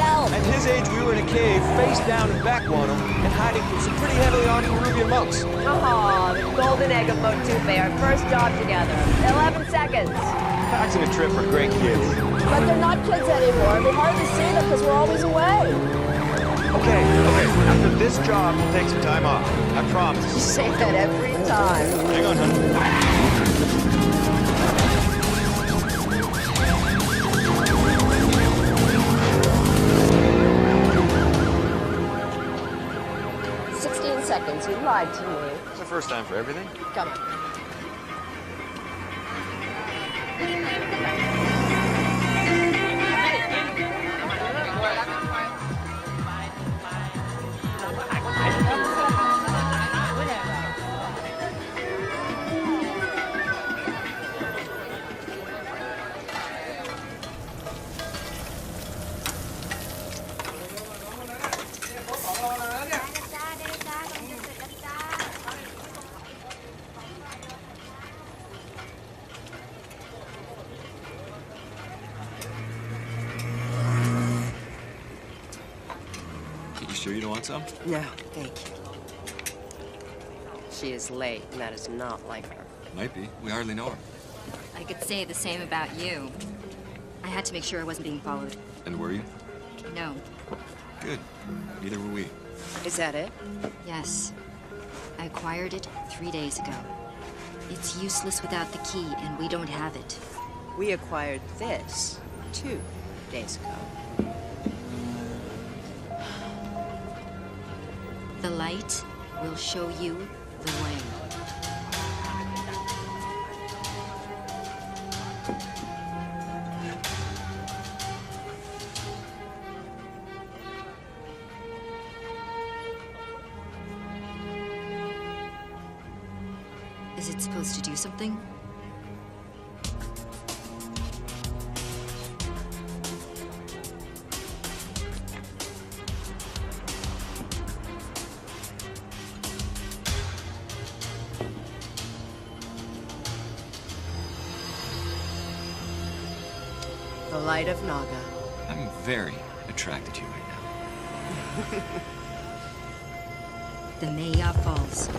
hell? At his age, we were in a cave, face down in Backwater, and hiding from some pretty heavily armed Peruvian monks. Oh, the golden egg of Motupe, our first job together. 11 seconds. Packs and a trip for great kids. But they're not kids anymore. We hardly see them because we're always away. Okay. After this job, we'll take some time off. I promise. You say that every time. Hang on, honey. 16 seconds. You lied to me. It's the first time for everything. Come on. You sure you don't want some? No, thank you. She is late, and that is not like her. Might be. We hardly know her. I could say the same about you. I had to make sure I wasn't being followed. And were you? No. Good. Neither were we. Is that it? Yes. I acquired it 3 days ago. It's useless without the key, and we don't have it. We acquired this 2 days ago. The light will show you the way. Is it supposed to do something? The light of Naga. I'm very attracted to you right now. The Maya Falls.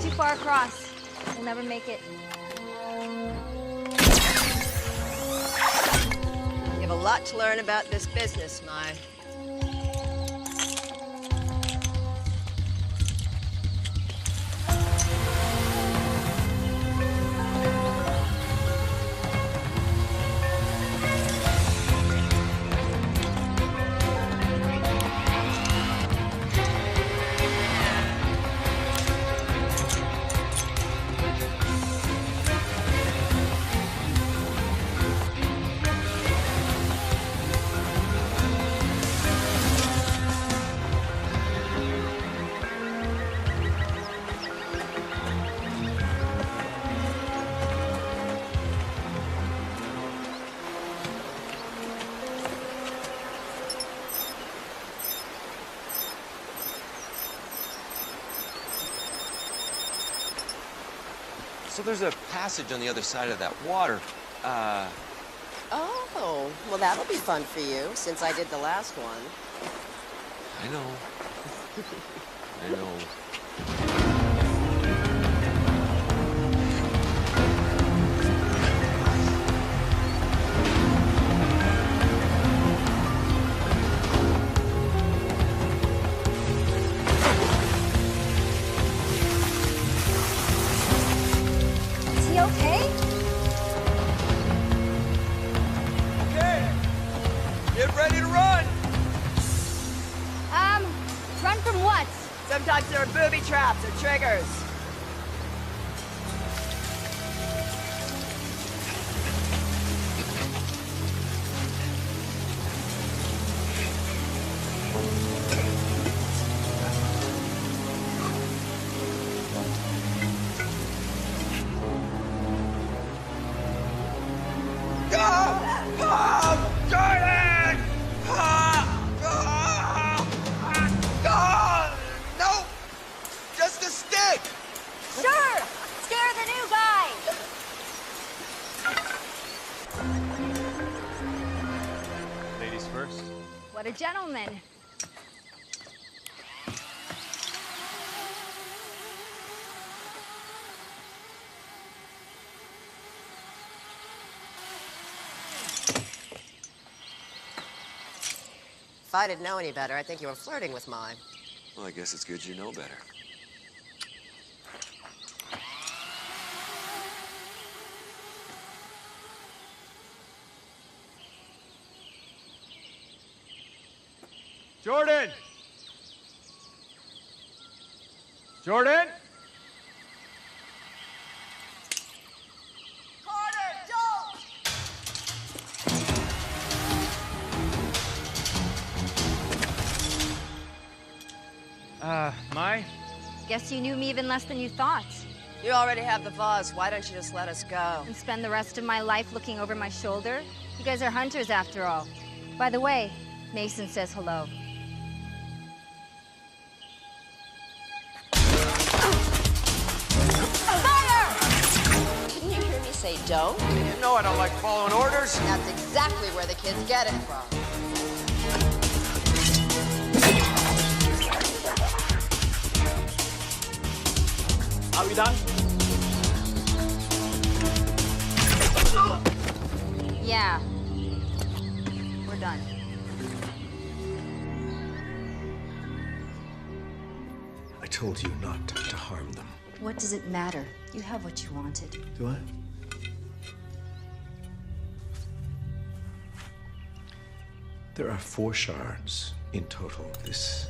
Too far across. We'll never make it. You have a lot to learn about this business, Mai. So there's a passage on the other side of that water. Oh, well, that'll be fun for you, since I did the last one. I know. I know. Is he okay? Okay. Get ready to run. Run from what? Sometimes there are booby traps or triggers. No! Just a stick! Sure! Scare the new guy! Ladies first. What a gentleman. If I didn't know any better, I think you were flirting with mine. Well, I guess it's good you know better. Jordan! Jordan! Mai? Guess you knew me even less than you thought. You already have the vase. Why don't you just let us go? And spend the rest of my life looking over my shoulder? You guys are hunters after all. By the way, Mason says hello. Didn't you hear me say don't? You know I don't like following orders. That's exactly where the kids get it from. Are we done? Yeah. We're done. I told you not to harm them. What does it matter? You have what you wanted. Do I? There are 4 shards in total. This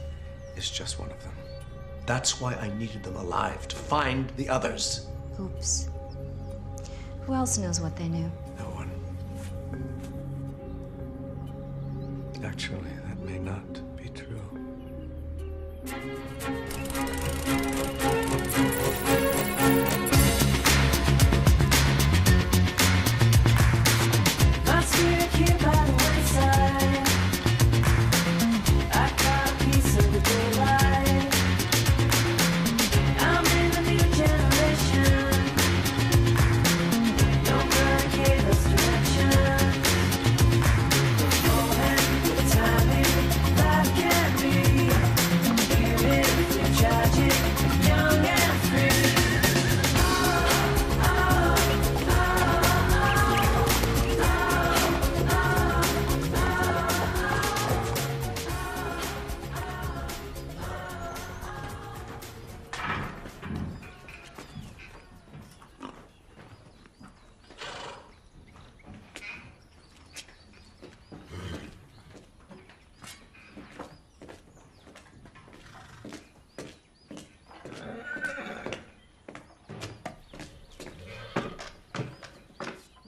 is just one of them. That's why I needed them alive, to find the others. Oops. Who else knows what they knew? No one. Actually, that may not be true.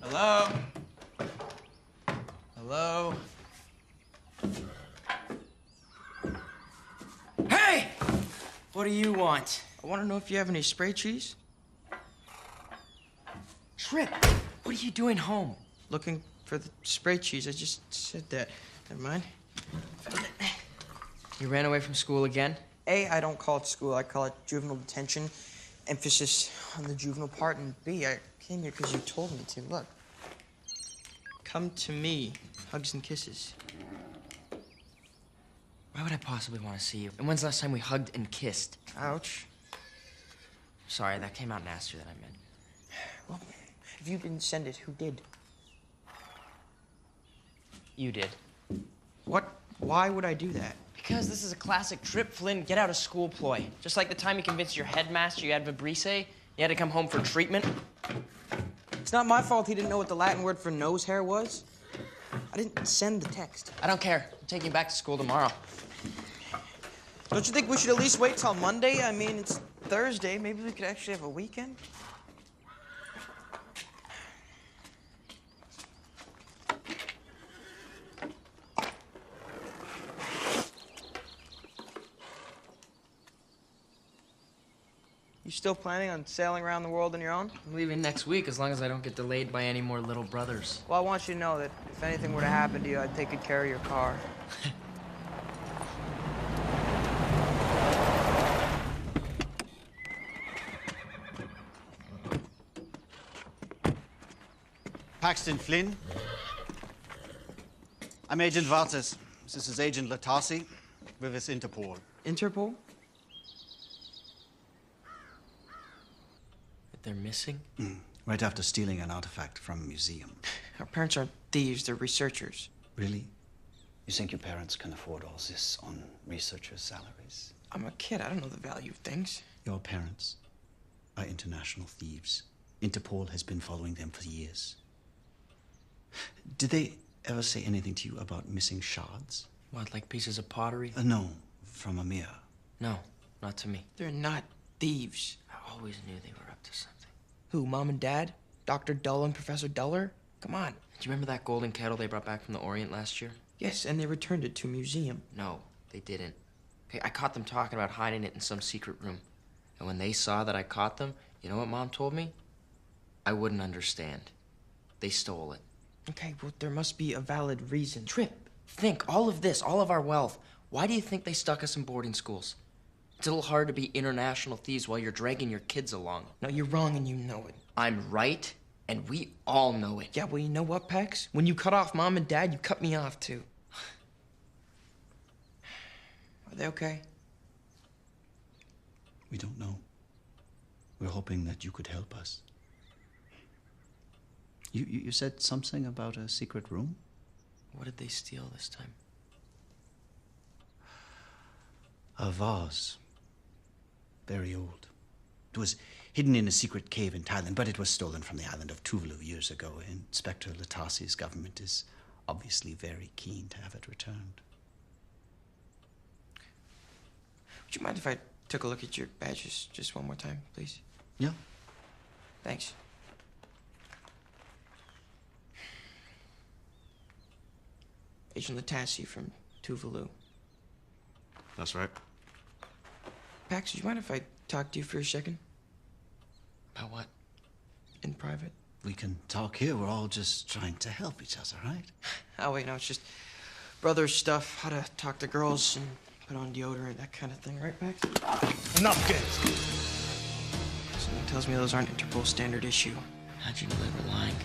Hello? Hello? Hey! What do you want? I want to know if you have any spray cheese. Trip, what are you doing home? Looking for the spray cheese. I just said that. Never mind. You ran away from school again? A, I don't call it school. I call it juvenile detention. Emphasis on the juvenile part. And B, I came here because you told me to. Look. Come to me. Hugs and kisses. Why would I possibly want to see you? And when's the last time we hugged and kissed? Ouch. Sorry, that came out nastier than I meant. Well, if you didn't send it, who did? You did. What? Why would I do that? Because this is a classic Trip Flynn get out of school ploy. Just like the time you convinced your headmaster you had Vibrise, you had to come home for treatment. It's not my fault he didn't know what the Latin word for nose hair was. I didn't send the text. I don't care. I'm taking you back to school tomorrow. Don't you think we should at least wait till Monday? I mean, it's Thursday. Maybe we could actually have a weekend. You still planning on sailing around the world on your own? I'm leaving next week as long as I don't get delayed by any more little brothers. Well, I want you to know that if anything were to happen to you, I'd take good care of your car. Paxton Flynn. I'm Agent Vartas. This is Agent Latasi with his Interpol. Interpol? They're missing? Right after stealing an artifact from a museum. Our parents aren't thieves, they're researchers. Really? You think your parents can afford all this on researchers' salaries? I'm a kid, I don't know the value of things. Your parents are international thieves. Interpol has been following them for years. Did they ever say anything to you about missing shards? What, like pieces of pottery? No, from a mirror. No, not to me. They're not thieves. I always knew they were up to something. Who, Mom and Dad? Dr. Dull and Professor Duller? Come on. Do you remember that golden kettle they brought back from the Orient last year? Yes, and they returned it to a museum. No, they didn't. Okay, I caught them talking about hiding it in some secret room. And when they saw that I caught them, you know what Mom told me? I wouldn't understand. They stole it. Okay, well, there must be a valid reason. Trip, think, all of this, all of our wealth. Why do you think they stuck us in boarding schools? It's a little hard to be international thieves while you're dragging your kids along. No, you're wrong and you know it. I'm right, and we all know it. Yeah, well, you know what, Pax? When you cut off Mom and Dad, you cut me off, too. Are they okay? We don't know. We're hoping that you could help us. You said something about a secret room? What did they steal this time? A vase. Very old. It was hidden in a secret cave in Thailand, but it was stolen from the island of Tuvalu years ago. Inspector Latasi's government is obviously very keen to have it returned. Would you mind if I took a look at your badges just one more time, please? Yeah. Thanks. Agent Latasi from Tuvalu. That's right. Pax, would you mind if I talk to you for a second? About what? In private? We can talk here. We're all just trying to help each other, right? Oh, wait, no, it's just brother stuff, how to talk to girls and put on deodorant, that kind of thing, right, Pax? Enough, kids! Someone tells me those aren't Interpol standard issue. How'd you know they were lying?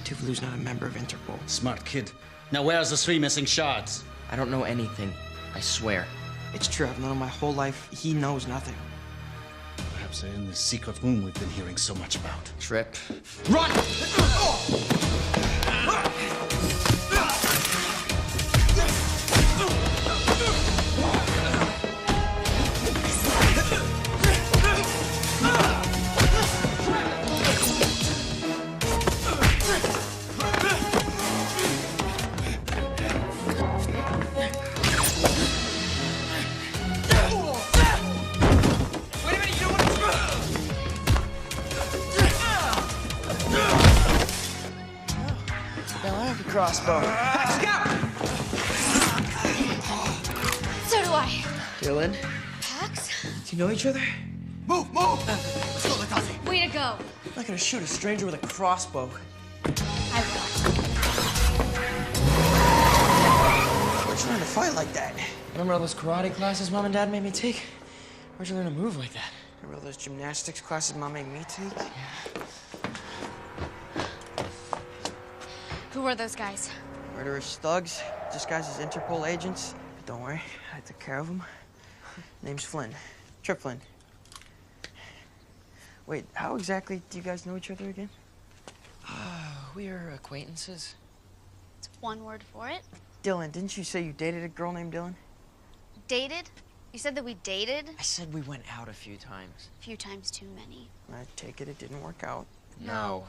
Tuvalu's not a member of Interpol. Smart kid. Now where's the 3 missing shards? I don't know anything. I swear. It's true, I've known him my whole life. He knows nothing. Perhaps they're in the secret room we've been hearing so much about. Trip. Run! Crossbow. So do I. Dylan, Pax? do you know each other? Move! Let's go, Latasi! Way to go. I'm not gonna shoot a stranger with a crossbow. I will. We're trying to fight like that. Remember all those karate classes Mom and Dad made me take? Where'd you learn to move like that? Remember all those gymnastics classes Mom made me take? Who were those guys? Murderous thugs, disguised as Interpol agents. But don't worry, I took care of them. Name's Flynn. Trip Flynn. Wait, how exactly do you guys know each other again? We're acquaintances. It's one word for it. Dylan, didn't you say you dated a girl named Dylan? Dated? You said that we dated? I said we went out a few times. A few times too many. I take it didn't work out. No.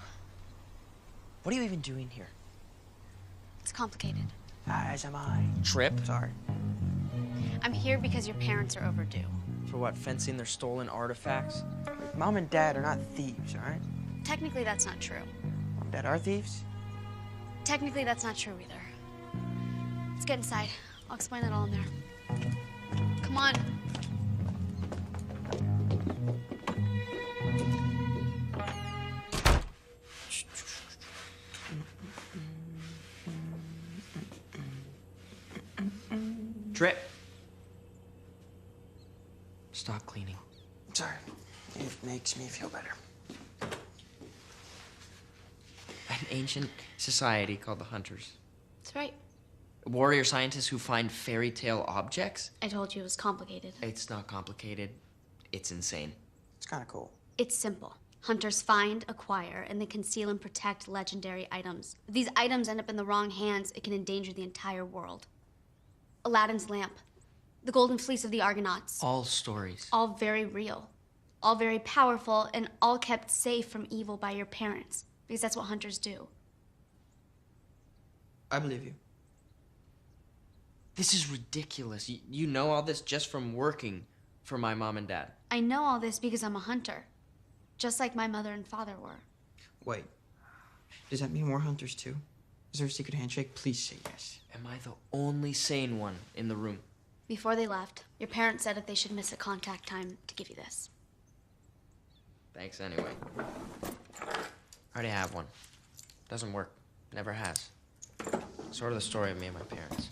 What are you even doing here? It's complicated. As am I. Trip? Sorry. I'm here because your parents are overdue. For what, fencing their stolen artifacts? Wait, Mom and Dad are not thieves, all right? Technically, that's not true. Mom and Dad are thieves? Technically, that's not true either. Let's get inside. I'll explain it all in there. Come on. Trip. Stop cleaning. Sorry. It makes me feel better. An ancient society called the Hunters. That's right. Warrior scientists who find fairy tale objects? I told you it was complicated. It's not complicated. It's insane. It's kind of cool. It's simple. Hunters find, acquire, and then conceal and protect legendary items. If these items end up in the wrong hands, it can endanger the entire world. Aladdin's lamp, the golden fleece of the Argonauts. All stories. All very real. All very powerful, and all kept safe from evil by your parents. Because that's what hunters do. I believe you. This is ridiculous. You know all this just from working for my mom and dad. I know all this because I'm a hunter. Just like my mother and father were. Wait. Does that mean we're hunters too? Is there a secret handshake? Please say yes. Am I the only sane one in the room? Before they left, your parents said if they should miss a contact time to give you this. Thanks anyway. I already have one. Doesn't work. Never has. Sort of the story of me and my parents.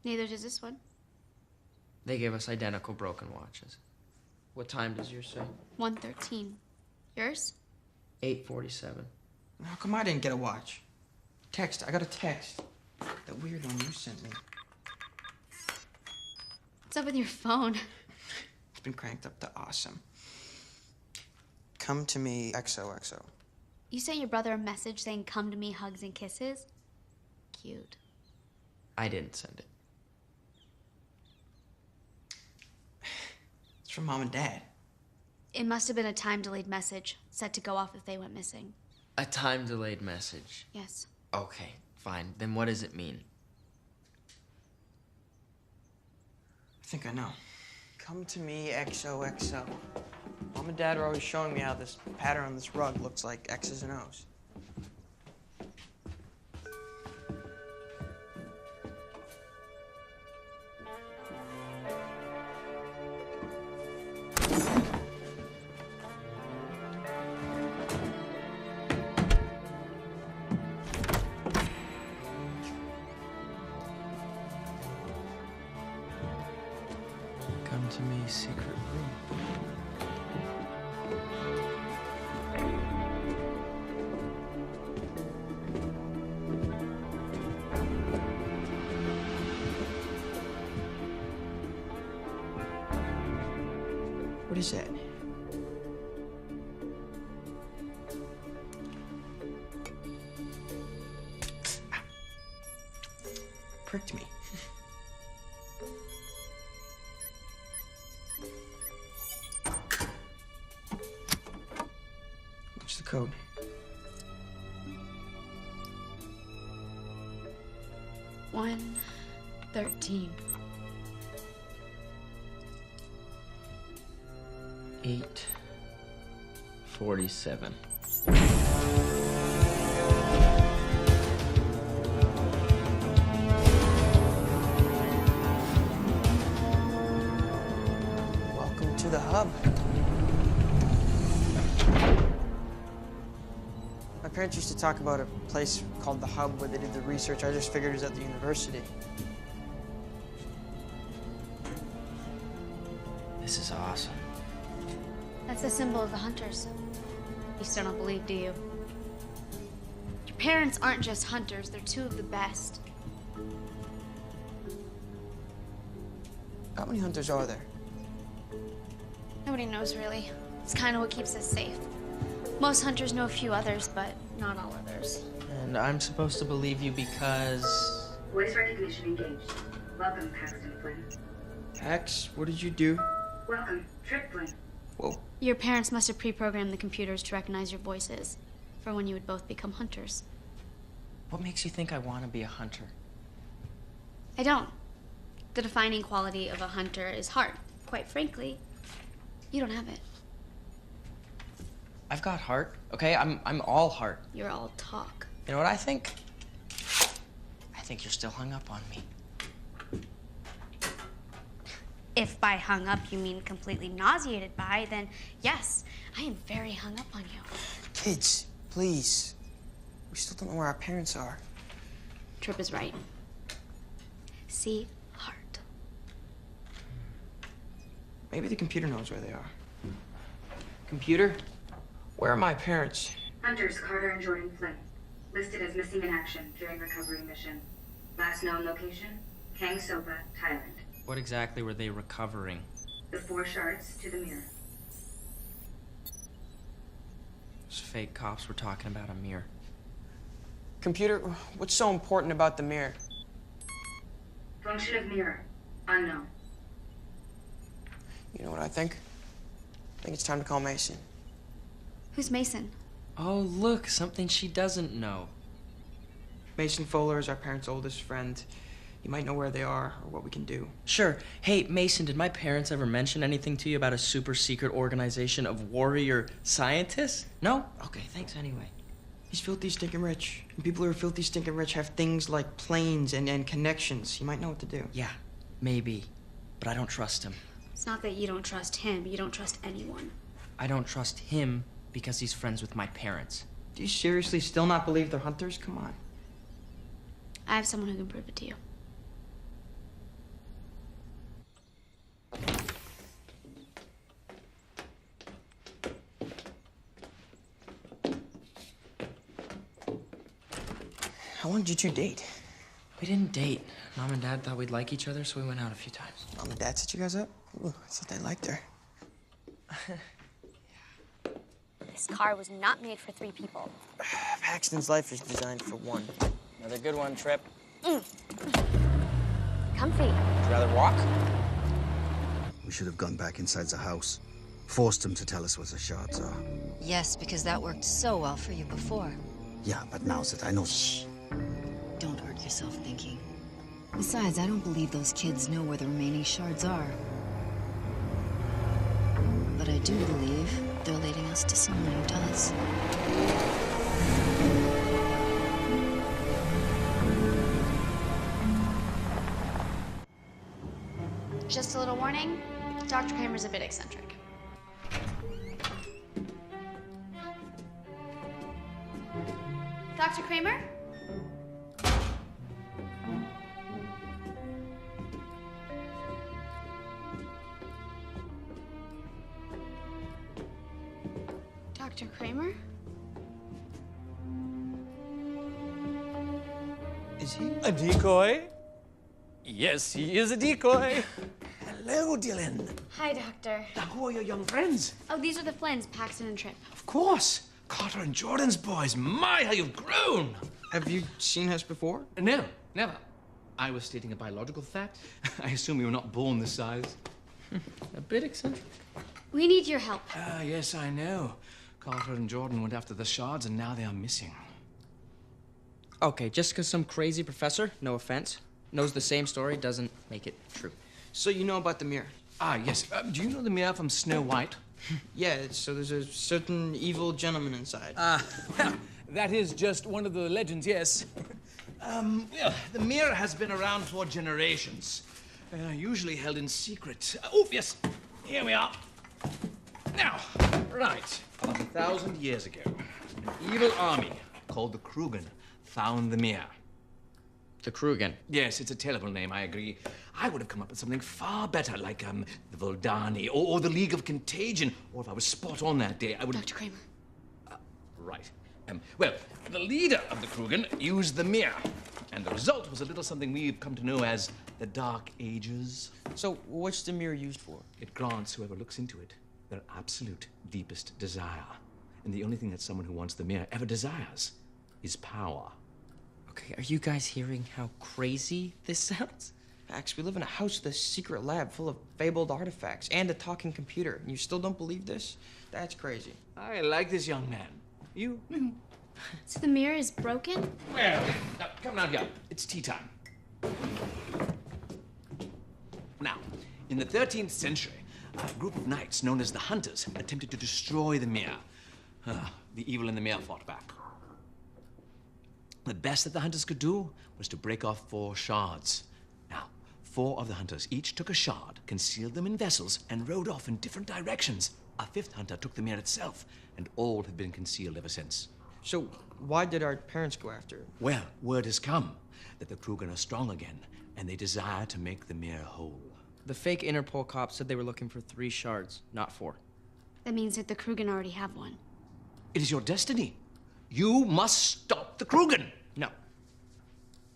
Neither does this one. They gave us identical broken watches. What time does yours say? 1:13. Yours? 8:47. How come I didn't get a watch? Text. I got a text. That weird one you sent me. What's up with your phone? It's been cranked up to awesome. Come to me, XOXO. You sent your brother a message saying, come to me, hugs and kisses? Cute. I didn't send it. It's from Mom and Dad. It must have been a time-delayed message, set to go off if they went missing. A time-delayed message. Yes. Okay, fine. Then what does it mean? I think I know. Come to me, XOXO. Mom and Dad are always showing me how this pattern on this rug looks like X's and O's. Come to me, secret room. What is that? Pricked me. What's the code? One 13. 8:47. Welcome to the hub. My parents used to talk about a place called the hub where they did the research. I just figured it was at the university. This is awesome. That's the symbol of the hunters. You still don't believe, do you? Your parents aren't just hunters, they're two of the best. How many hunters are there? Nobody knows, really. It's kind of what keeps us safe. Most hunters know a few others, but not all others. And I'm supposed to believe you because... Voice recognition engaged. Welcome, Paxton Flynn. Pax, what did you do? Welcome, Trip Flynn. Whoa. Your parents must have pre-programmed the computers to recognize your voices for when you would both become hunters. What makes you think I want to be a hunter? I don't. The defining quality of a hunter is heart. Quite frankly, you don't have it. I've got heart, okay? I'm all heart. You're all talk. You know what I think? I think you're still hung up on me. If by hung up you mean completely nauseated by, then yes, I am very hung up on you. Kids, please. We still don't know where our parents are. Trip is right. See? Heart. Maybe the computer knows where they are. Computer? Where are my parents? Hunters Carter and Jordan Flynn, listed as missing in action during recovery mission. Last known location, Kang Sopa, Thailand. What exactly were they recovering? The 4 shards to the mirror. Those fake cops were talking about a mirror. Computer, what's so important about the mirror? Function of mirror, unknown. You know what I think? I think it's time to call Mason. Who's Mason? Oh, look, something she doesn't know. Mason Fowler is our parents' oldest friend. You might know where they are or what we can do. Sure. Hey, Mason, did my parents ever mention anything to you about a super secret organization of warrior scientists? No? Okay, thanks anyway. He's filthy stinking rich. And people who are filthy stinking rich have things like planes and connections. He might know what to do. Yeah, maybe. But I don't trust him. It's not that you don't trust him, you don't trust anyone. I don't trust him because he's friends with my parents. Do you seriously still not believe they're hunters? Come on. I have someone who can prove it to you. How long did you two date? We didn't date. Mom and Dad thought we'd like each other, so we went out a few times. Mom and Dad set you guys up? Ooh, I thought they liked her. This car was not made for 3 people. Paxton's life is designed for 1. Another good one, Trip. Comfy. Would you rather walk? We should have gone back inside the house. Forced him to tell us what the shards are. Yes, because that worked so well for you before. Yeah, but now that I know... Shh. Don't hurt yourself thinking. Besides, I don't believe those kids know where the remaining shards are. But I do believe they're leading us to someone who does. Just a little warning, Dr. Kramer's a bit eccentric. Dr. Kramer? Dr. Kramer? Is he? A decoy? Yes, he is a decoy. Hello, Dylan. Hi, Doctor. Now, who are your young friends? Oh, these are the Flynns, Paxton and Tripp. Of course. Carter and Jordan's boys. My, how you've grown. Have you seen us before? No, never. I was stating a biological fact. I assume you were not born this size. A bit eccentric. We need your help. Yes, I know. Carter and Jordan went after the shards, and now they are missing. Okay, just because some crazy professor, no offense, knows the same story doesn't make it true. So you know about the mirror? Ah, yes. Do you know the mirror from Snow White? Yeah, so there's a certain evil gentleman inside. Well, that is just one of the legends, yes. Well, the mirror has been around for generations. Usually held in secret. Oh, yes. Here we are. Now, right. About 1,000 years ago, an evil army called the Krugen found the mirror. The Krugen. Yes, it's a terrible name, I agree. I would have come up with something far better, like, the Voldani, or the League of Contagion, or if I was spot on that day, I would... Dr. Kramer. Right. Well, the leader of the Krugen used the mirror, and the result was a little something we've come to know as the Dark Ages. So what's the mirror used for? It grants whoever looks into it their absolute deepest desire. And the only thing that someone who wants the mirror ever desires is power. Okay, are you guys hearing how crazy this sounds? Max, we live in a house with a secret lab full of fabled artifacts and a talking computer. And you still don't believe this? That's crazy. I like this young man. You? So the mirror is broken? Well, now, come down here. It's tea time. Now, in the 13th century, a group of knights known as the Hunters attempted to destroy the mirror. The evil in the mirror fought back. The best that the Hunters could do was to break off 4 shards. Now, 4 of the Hunters each took a shard, concealed them in vessels, and rode off in different directions. A 5th Hunter took the mirror itself, and all have been concealed ever since. So why did our parents go after it? Well, word has come that the Krugen are strong again, and they desire to make the mirror whole. The fake Interpol cops said they were looking for 3 shards, not 4. That means that the Krugen already have one. It is your destiny. You must stop the Krugen. No.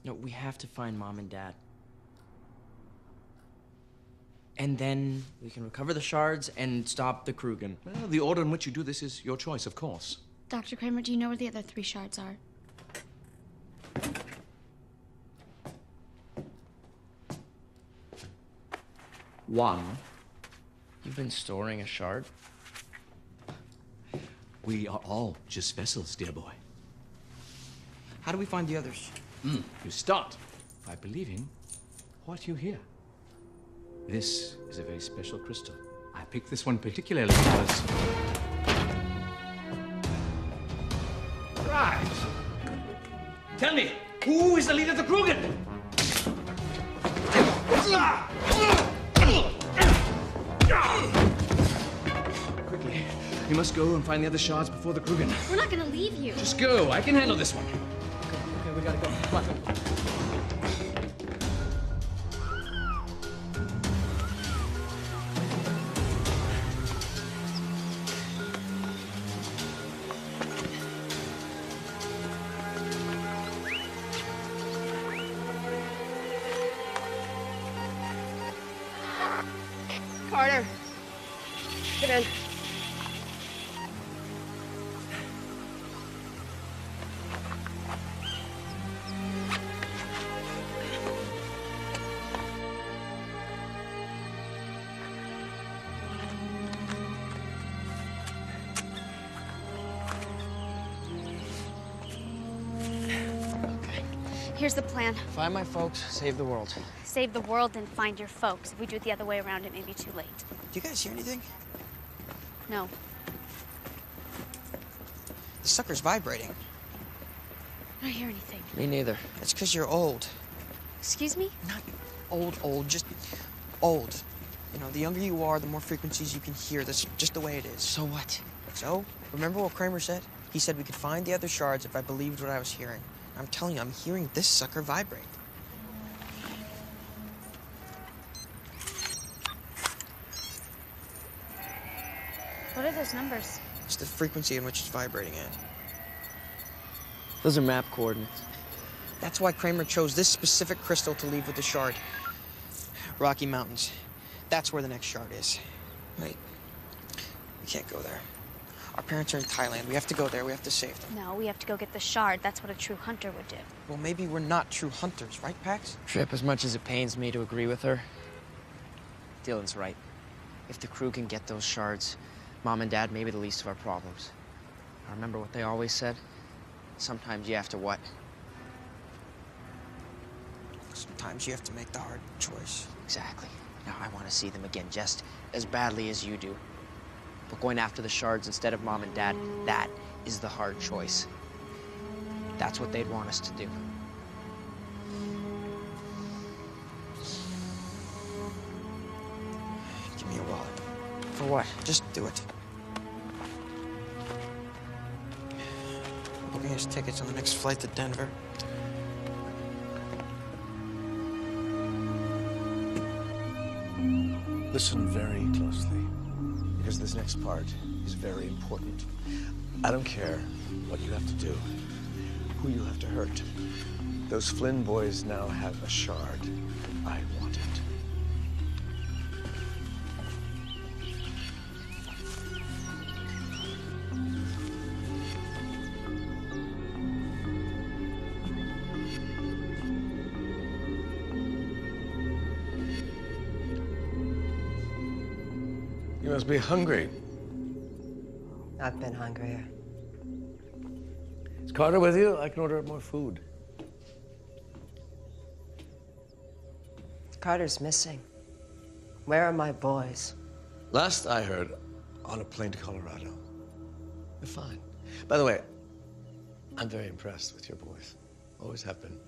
No, we have to find Mom and Dad. And then we can recover the shards and stop the Krugen. Well, the order in which you do this is your choice, of course. Dr. Kramer, do you know where the other 3 shards are? One. You've been storing a shard? We are all just vessels, dear boy. How do we find the others? You start by believing what you hear. This is a very special crystal. I picked this one particularly because... Right. Tell me, who is the leader of the Krugen? Quickly, you must go and find the other shards before the Krugen. We're not gonna leave you. Just go. I can handle this one. Okay, we gotta go. Come on. Carter, get in. Here's the plan. Find my folks, save the world. Save the world and find your folks. If we do it the other way around, it may be too late. Do you guys hear anything? No. The sucker's vibrating. I don't hear anything. Me neither. It's because you're old. Excuse me? Not old, just old. You know, the younger you are, the more frequencies you can hear. That's just the way it is. So what? So, remember what Kramer said? He said we could find the other shards if I believed what I was hearing. I'm telling you, I'm hearing this sucker vibrate. What are those numbers? It's the frequency in which it's vibrating at. Those are map coordinates. That's why Kramer chose this specific crystal to leave with the shard. Rocky Mountains. That's where the next shard is. Wait. We can't go there. Our parents are in Thailand. We have to go there. We have to save them. No, we have to go get the shard. That's what a true hunter would do. Well, maybe we're not true hunters, right, Pax? Trip, as much as it pains me to agree with her, Dylan's right. If the crew can get those shards, Mom and Dad may be the least of our problems. I remember what they always said. Sometimes you have to what? Sometimes you have to make the hard choice. Exactly. Now I want to see them again just as badly as you do. But going after the shards instead of Mom and Dad, that is the hard choice. That's what they'd want us to do. Give me a wallet. For what? Just do it. Booking his tickets on the next flight to Denver. Listen very closely, because this next part is very important. I don't care what you have to do, who you have to hurt. Those Flynn boys now have a shard. I want it. You must be hungry. I've been hungrier. Is Carter with you? I can order more food. Carter's missing. Where are my boys? Last I heard, on a plane to Colorado. They're fine. By the way, I'm very impressed with your boys. Always have been.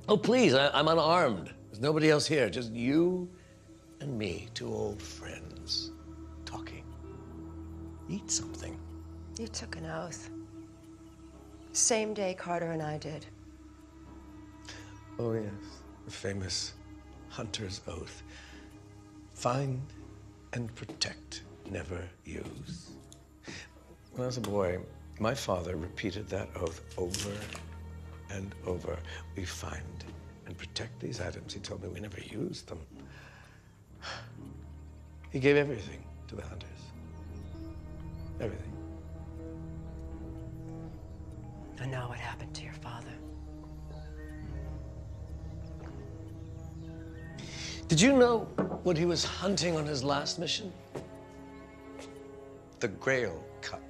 Oh, please, I'm unarmed. There's nobody else here, just you and me, 2 old friends, talking. Eat something. You took an oath. Same day Carter and I did. Oh, yes. The famous hunter's oath. Find and protect, never use. When I was a boy, my father repeated that oath over and over. We find and protect these items. He told me we never used them. He gave everything to the hunters. Everything. I know what happened to your father. Did you know what he was hunting on his last mission? The Grail Cup.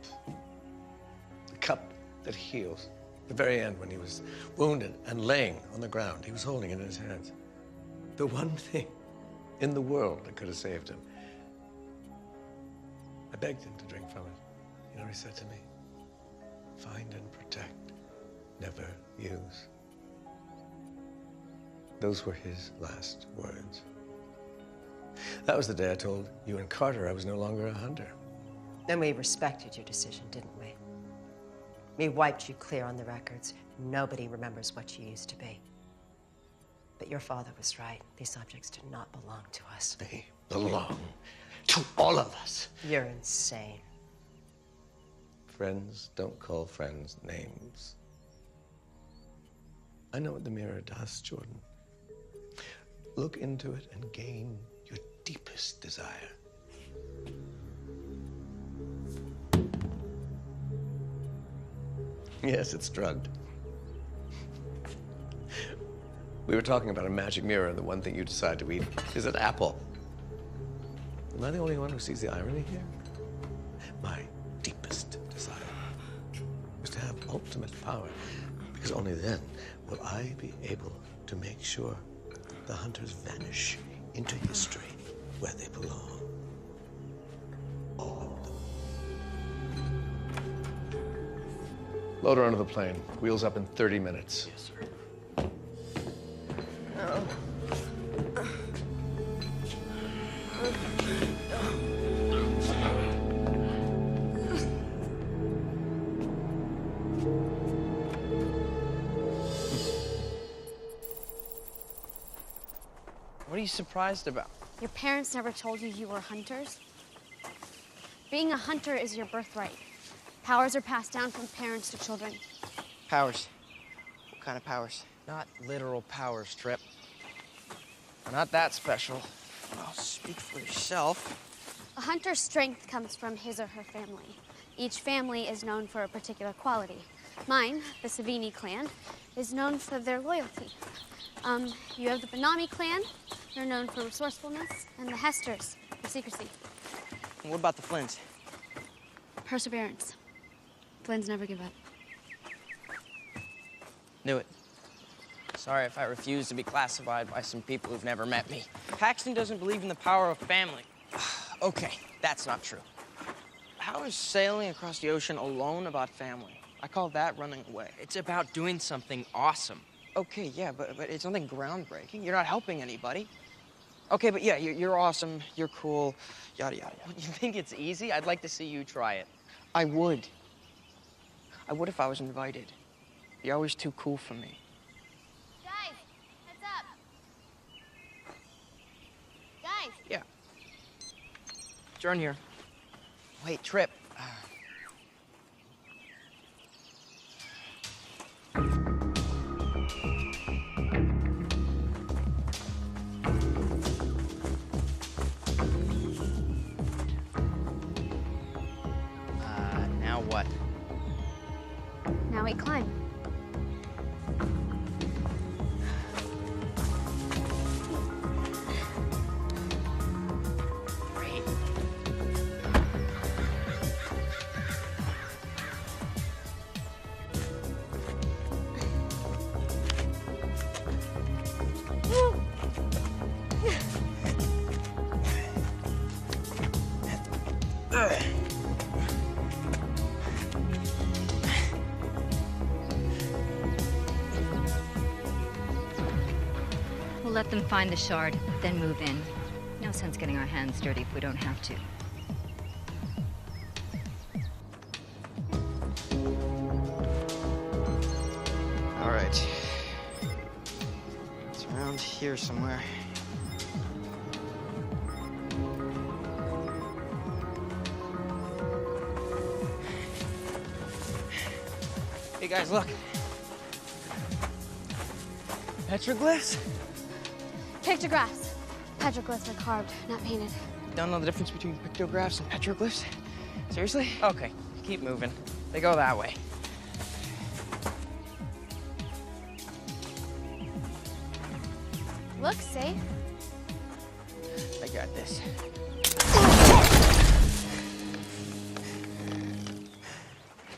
The cup that heals. The very end, when he was wounded and laying on the ground, he was holding it in his hands. The one thing in the world that could have saved him. I begged him to drink from it. You know what he said to me? Find and protect, never use. Those were his last words. That was the day I told you and Carter I was no longer a hunter. And we respected your decision, didn't we? We wiped you clear on the records. Nobody remembers what you used to be. But your father was right. These objects do not belong to us. They belong to all of us. You're insane. Friends don't call friends names. I know what the mirror does, Jordan. Look into it and gain your deepest desire. Yes, it's drugged. We were talking about a magic mirror, and the one thing you decide to eat is an apple. Am I the only one who sees the irony here? My deepest desire is to have ultimate power, because only then will I be able to make sure the hunters vanish into history where they belong. All of them. Load her onto the plane. Wheels up in 30 minutes. Yes, sir. What are you surprised about? Your parents never told you you were hunters? Being a hunter is your birthright. Powers are passed down from parents to children. Powers. What kind of powers? Not literal powers, Trip. We're not that special. Well, speak for yourself. A hunter's strength comes from his or her family. Each family is known for a particular quality. Mine, the Savini clan, is known for their loyalty. You have the Benami clan. They're known for resourcefulness, and the Hesters for secrecy. And what about the Flynn's? Perseverance. Flynn's never give up. Knew it. Sorry if I refuse to be classified by some people who've never met me. Paxton doesn't believe in the power of family. Okay, that's not true. How is sailing across the ocean alone about family? I call that running away. It's about doing something awesome. Okay, yeah, but it's nothing groundbreaking. You're not helping anybody. Okay, but yeah, you're awesome, you're cool, yada, yada, yada. You think it's easy? I'd like to see you try it. I would. I would if I was invited. You're always too cool for me. Guys, heads up. Guys. Yeah. Jordan here. Wait, Trip. Now what? Now we climb. Great. We'll let them find the shard, then move in. No sense getting our hands dirty if we don't have to. it. It's around here somewhere. Hey guys, look. Petroglyphs? Pictographs. Petroglyphs are carved, not painted. Don't know the difference between pictographs and petroglyphs? Seriously? Okay, keep moving. They go that way. Looks safe. I got this.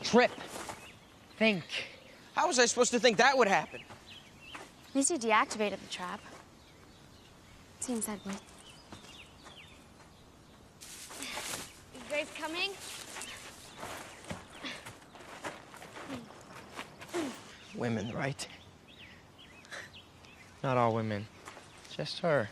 Trip. Think. How was I supposed to think that would happen? At least you deactivated the trap. Seems that way. You guys coming? Women, right? Not all women. Just her.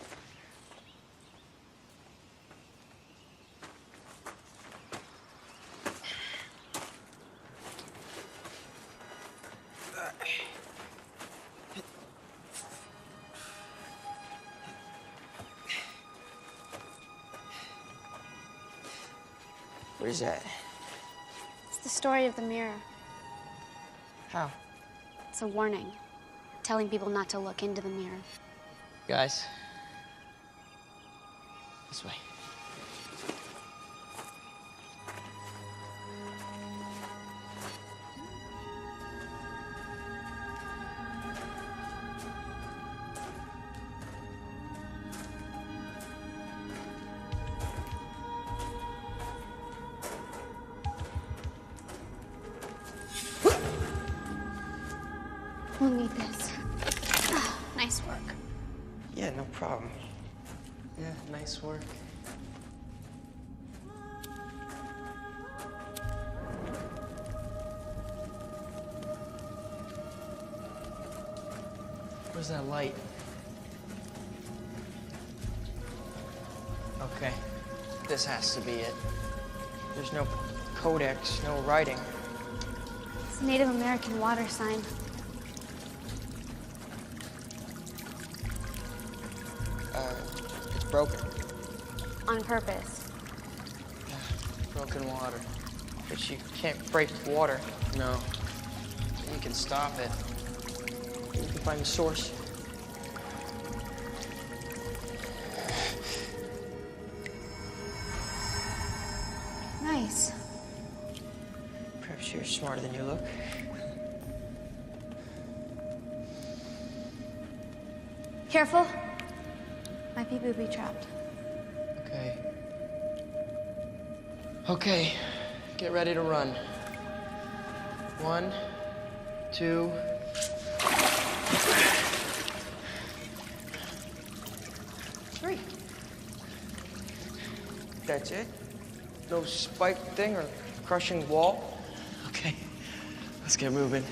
What is that? It's the story of the mirror. How? It's a warning, telling people not to look into the mirror. Guys. This way. We'll need this. Nice work. Yeah, no problem. Yeah, nice work. Where's that light? Okay, this has to be it. There's no codex, no writing. It's a Native American water sign. It's broken. On purpose. Broken water. But you can't break water. No. You can stop it. You can find the source. Nice. Perhaps you're smarter than you look. Careful. Might be booby-trapped. Okay. Okay. Get ready to run. 1, 2. Three. That's it? No spike thing or crushing wall? Okay. Let's get moving.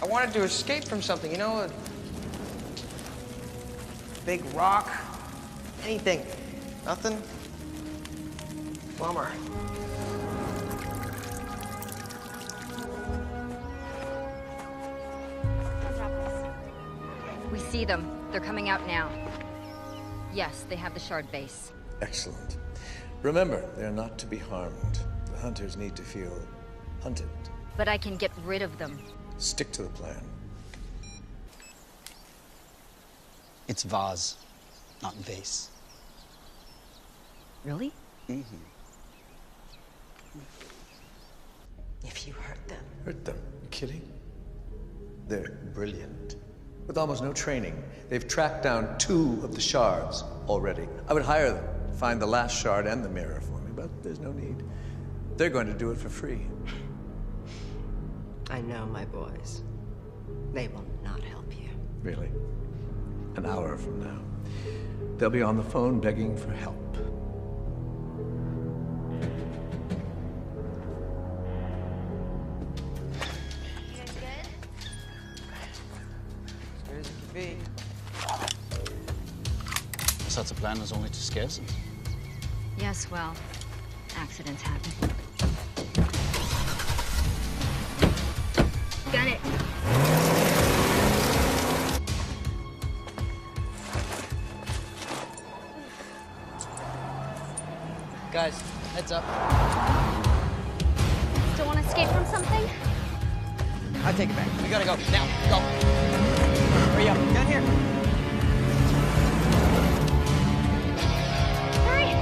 I wanted to escape from something, you know? A big rock. Anything. Nothing? Bummer. We see them. They're coming out now. Yes, they have the shard base. Excellent. Remember, they're not to be harmed. The hunters need to feel hunted. But I can get rid of them. Stick to the plan. It's vase, not vase. Really? Mm-hmm. If you hurt them. Hurt them? You kidding? They're brilliant. With almost no training, they've tracked down 2 of the shards already. I would hire them to find the last shard and the mirror for me, but there's no need. They're going to do it for free. I know my boys. They will not help you. Really? An hour from now, they'll be on the phone begging for help. So the plan was only to scare them? Yes, well, accidents happen. Got it. Guys, heads up. Don't want to escape from something? I take it back. We gotta go. Now, go. Hurry up. Down here. Hurry!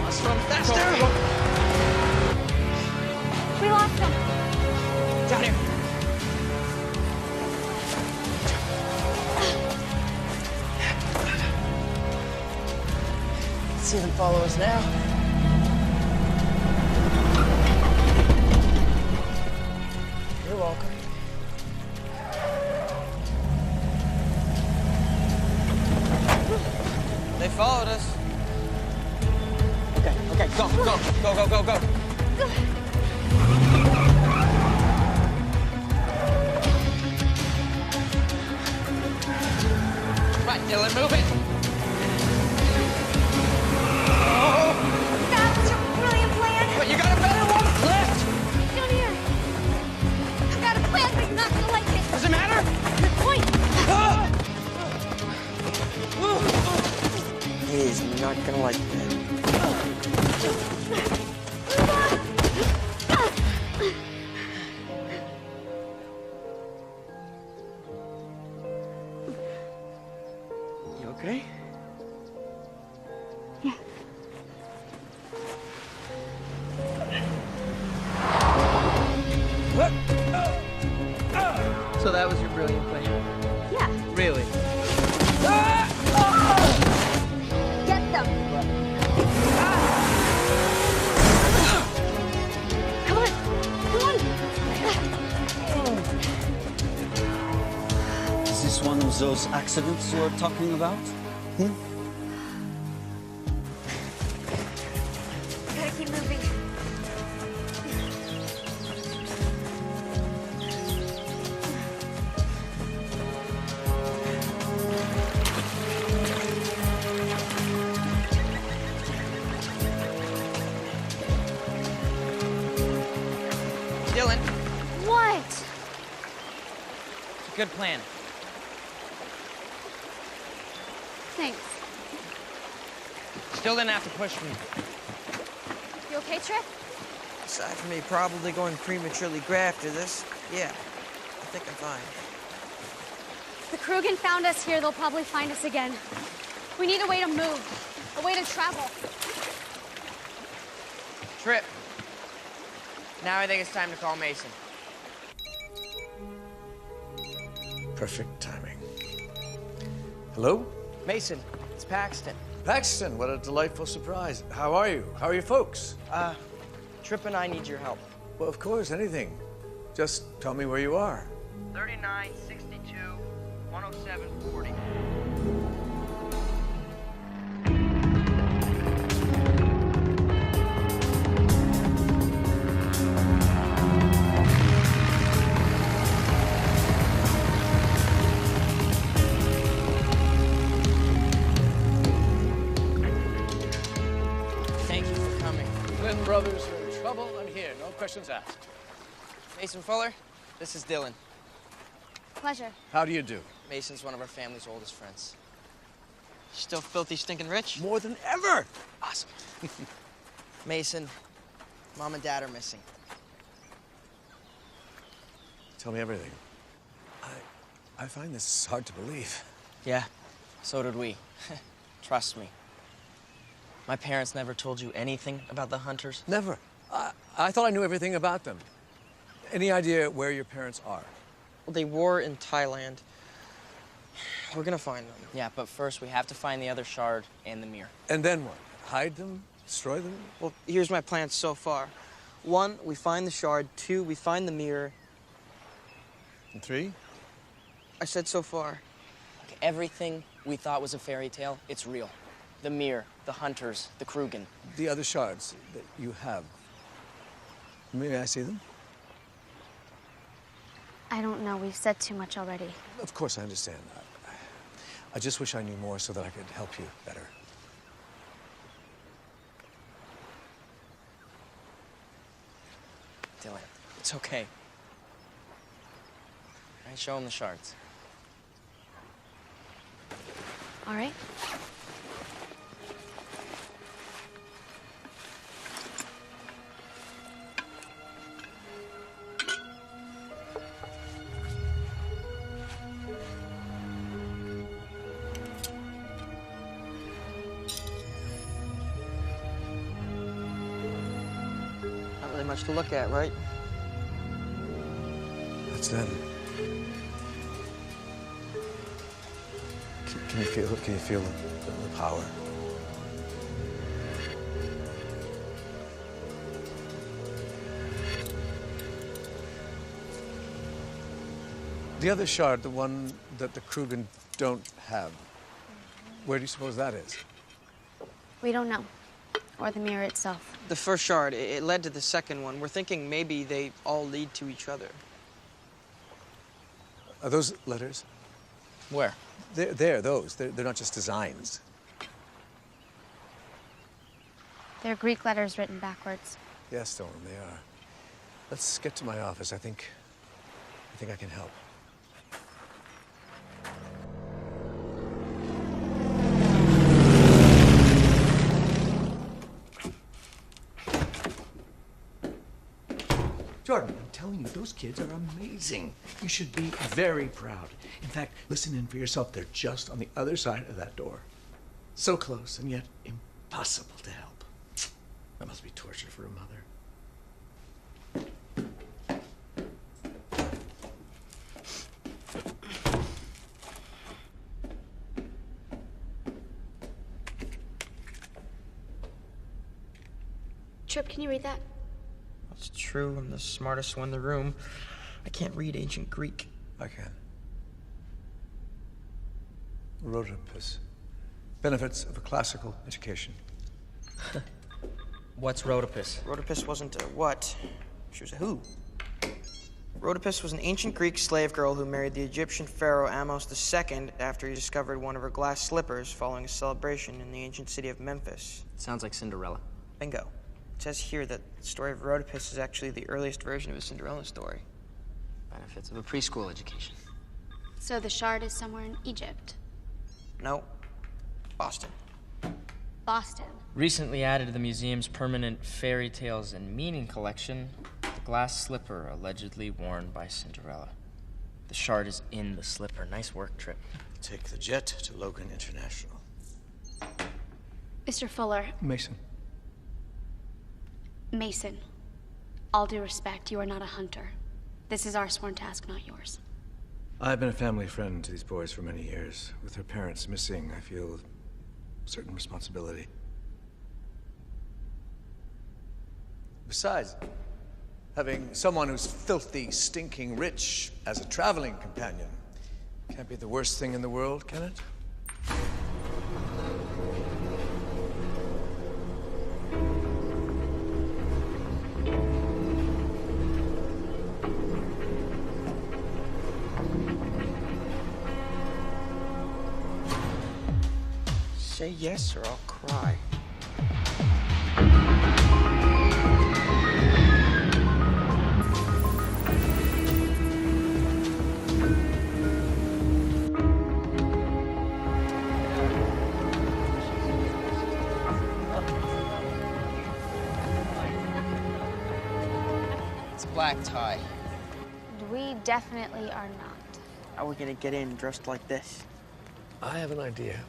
Let's run faster. We lost him. Down here. See them follow us now. You're welcome. They followed us. Okay, go. Right, Dylan, move it. That was your brilliant plan. But you got a better one? Left! Down here. I've got a plan, but you're not gonna like it. Does it matter? Good point. He is not gonna like that. You okay? So that was your brilliant plan? Yeah. Really? Get them. Come on. Is this one of those accidents you're talking about? Gotta keep moving. Dylan, What? it's a good plan. Thanks. Still didn't have to push me. You okay, Trip? Aside from me probably going prematurely gray after this, yeah, I think I'm fine. If the Krugen found us here, they'll probably find us again. We need a way to move, a way to travel. Trip. Now I think it's time to call Mason. Perfect timing. Hello? Mason, it's Paxton. Paxton, what a delightful surprise. How are you? How are your folks? Trip and I need your help. Well, of course, anything. Just tell me where you are. 39, 62, 107, 40. Thank you for coming. Flynn brothers are in trouble. I'm here. No questions asked. Mason Fuller, this is Dylan. Pleasure. How do you do? Mason's one of our family's oldest friends. Still filthy, stinking rich? More than ever. Awesome. Mason, Mom and Dad are missing. Tell me everything. I find this hard to believe. Yeah, so did we. Trust me. My parents never told you anything about the Hunters? Never. I thought I knew everything about them. Any idea where your parents are? Well, they were in Thailand. We're gonna find them. Yeah, but first we have to find the other shard and the mirror. And then what? Hide them? Destroy them? Well, here's my plan so far. 1, we find the shard. 2, we find the mirror. And 3? I said so far. Okay, everything we thought was a fairy tale, it's real. The mirror, the Hunters, the Krugen. The other shards that you have. May I see them? I don't know. We've said too much already. Of course, I understand. I just wish I knew more so that I could help you better. Dylan, it's okay. All right, show him the shards. All right. much to look at, right? That's them. Can you feel it? Can you feel the power? The other shard, the one that the Krugen don't have, where do you suppose that is? We don't know. Or the mirror itself. The first shard, it led to the second one. We're thinking maybe they all lead to each other. Are those letters? Where? They're those. They're not just designs. They're Greek letters written backwards. Yes, Storm, they are. Let's get to my office. I think I can help. Jordan, I'm telling you, those kids are amazing. You should be very proud. In fact, listen in for yourself. They're just on the other side of that door. So close, and yet impossible to help. That must be torture for a mother. Trip, can you read that? That's true. I'm the smartest one in the room. I can't read ancient Greek. I can. Rhodopus. Benefits of a classical education. What's Rhodopus? Rhodopus wasn't a what. She was a who. Rhodopus was an ancient Greek slave girl who married the Egyptian pharaoh Amos II after he discovered one of her glass slippers following a celebration in the ancient city of Memphis. Sounds like Cinderella. Bingo. It says here that the story of Rhodopus is actually the earliest version of a Cinderella story. Benefits of a preschool education. So the shard is somewhere in Egypt. No. Boston. Boston. Recently added to the museum's permanent fairy tales and meaning collection, the glass slipper allegedly worn by Cinderella. The shard is in the slipper. Nice work, Trip. Take the jet to Logan International. Mr. Fuller. Mason. Mason. All due respect, you are not a hunter. This is our sworn task, not yours. I've been a family friend to these boys for many years. With her parents missing, I feel a certain responsibility. Besides, having someone who's filthy, stinking rich as a traveling companion can't be the worst thing in the world, can it? Say yes or I'll cry. It's black tie. We definitely are not. How are we gonna get in dressed like this? I have an idea.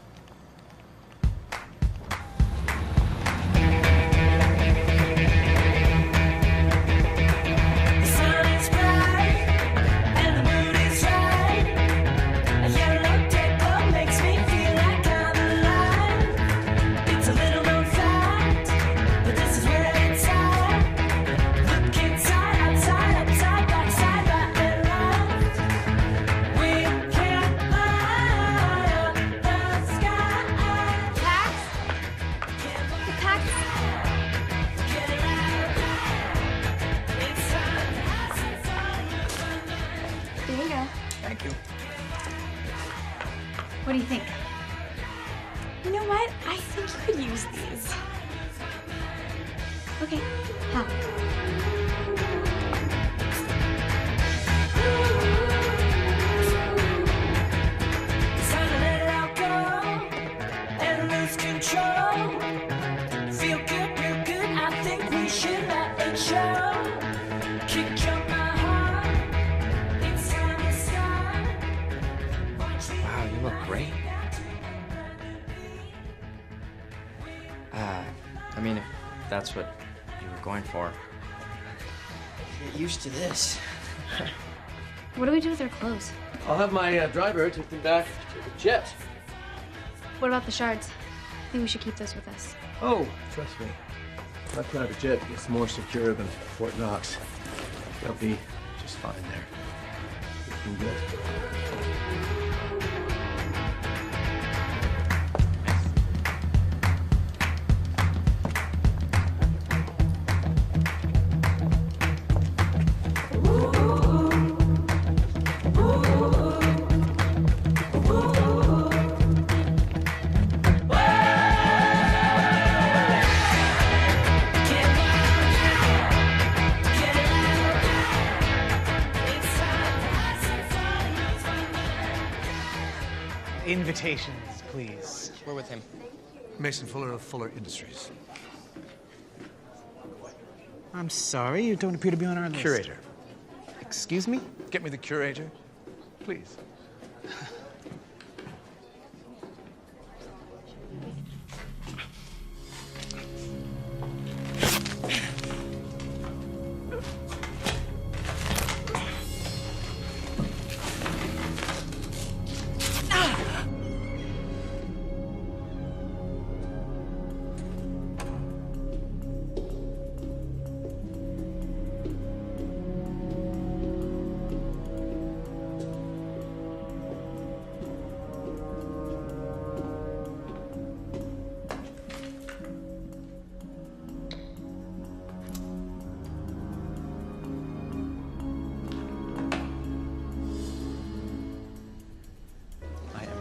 Thank you. What do you think? You know what? I think you could use these. Okay, how? Wow, you look great. I mean, if that's what you were going for. Get used to this. What do we do with our clothes? I'll have my driver take them back to the jet. What about the shards? I think we should keep those with us. Oh, trust me. My private jet is more secure than Fort Knox. They'll be just fine there. Looking good. Invitations, please. We're with him. Mason Fuller of Fuller Industries. I'm sorry, you don't appear to be on our list. Curator. Excuse me? Get me the curator, please.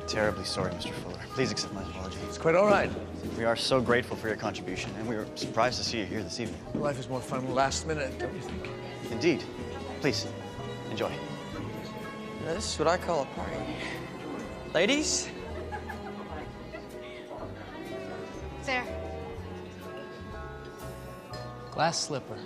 Terribly sorry, Mr. Fuller. Please accept my apology. It's quite all right. We are so grateful for your contribution, and we were surprised to see you here this evening. Life is more fun last minute, don't you think? Indeed. Please, enjoy. Now, this is what I call a party. Ladies? There. Glass slipper.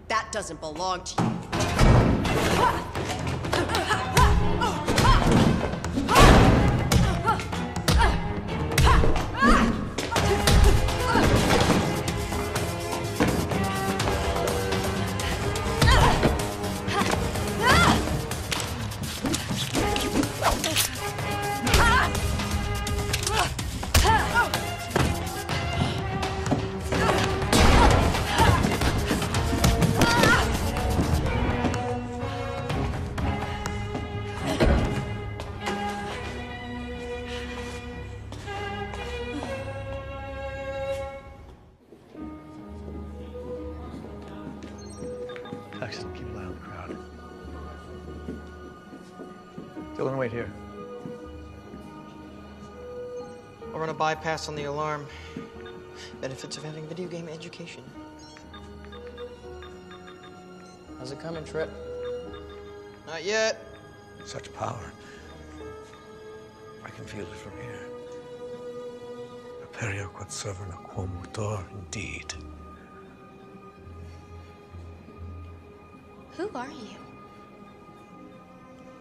That doesn't belong to you. Excellent. Keep an eye on the crowd. Dylan, wait here. I'll run a bypass on the alarm. Benefits of having video game education. How's it coming, Trip? Not yet. Such power. I can feel it from here. Aperio quod servana quo mutor, indeed. Who are you?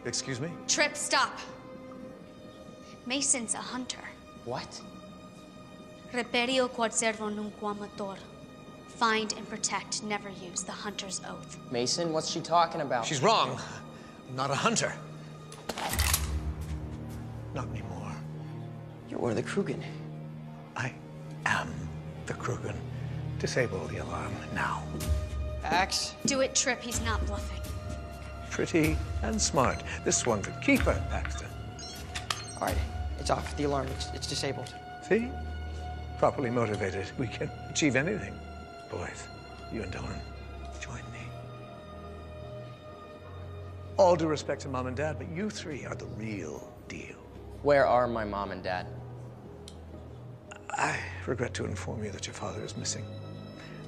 Excuse me? Trip, stop. Mason's a hunter. What? Reperio quod servo nunquam amator. Find and protect, never use the hunter's oath. Mason, what's she talking about? She's wrong. I'm not a hunter. Not anymore. You're one of the Krugen. I am the Krugen. Disable the alarm now. Axe? Do it, Trip. He's not bluffing. Pretty and smart. This one could keep her, Paxton. All right, it's off. The alarm, it's disabled. See? Properly motivated, we can achieve anything. Boys, you and Dylan, join me. All due respect to Mom and Dad, but you three are the real deal. Where are my mom and dad? I regret to inform you that your father is missing.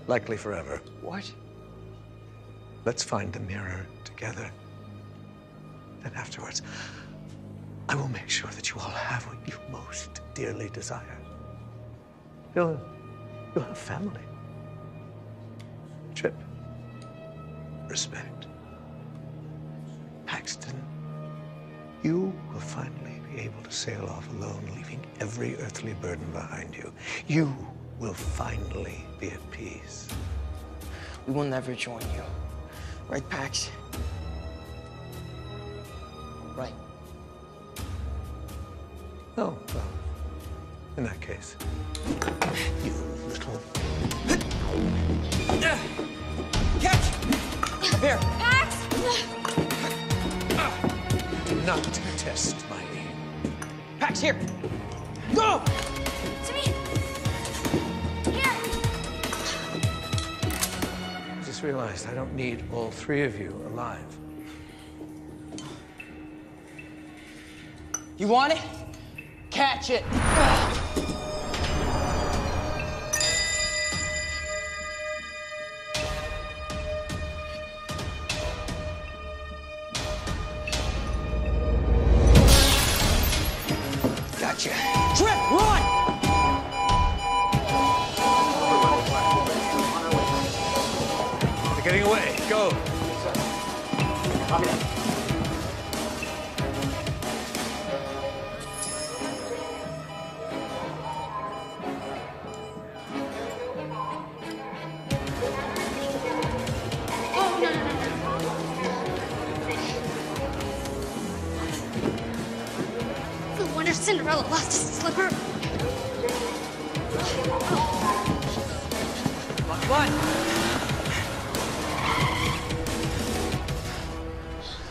Likely forever. What? Let's find the mirror together. And afterwards, I will make sure that you all have what you most dearly desire. You'll have family. Trip. Respect. Paxton, you will finally be able to sail off alone, leaving every earthly burden behind you. You will finally be at peace. We will never join you. Right, Pax? Right. Oh, well, in that case, you little... Catch! Up here. Pax! Do not test my aim. Pax, here. Go! To me! Here! I just realized I don't need all three of you alive. You want it? Catch it. Gotcha. Trip, run! They're getting away. Go. Copy that. Cinderella lost a slipper. Come on.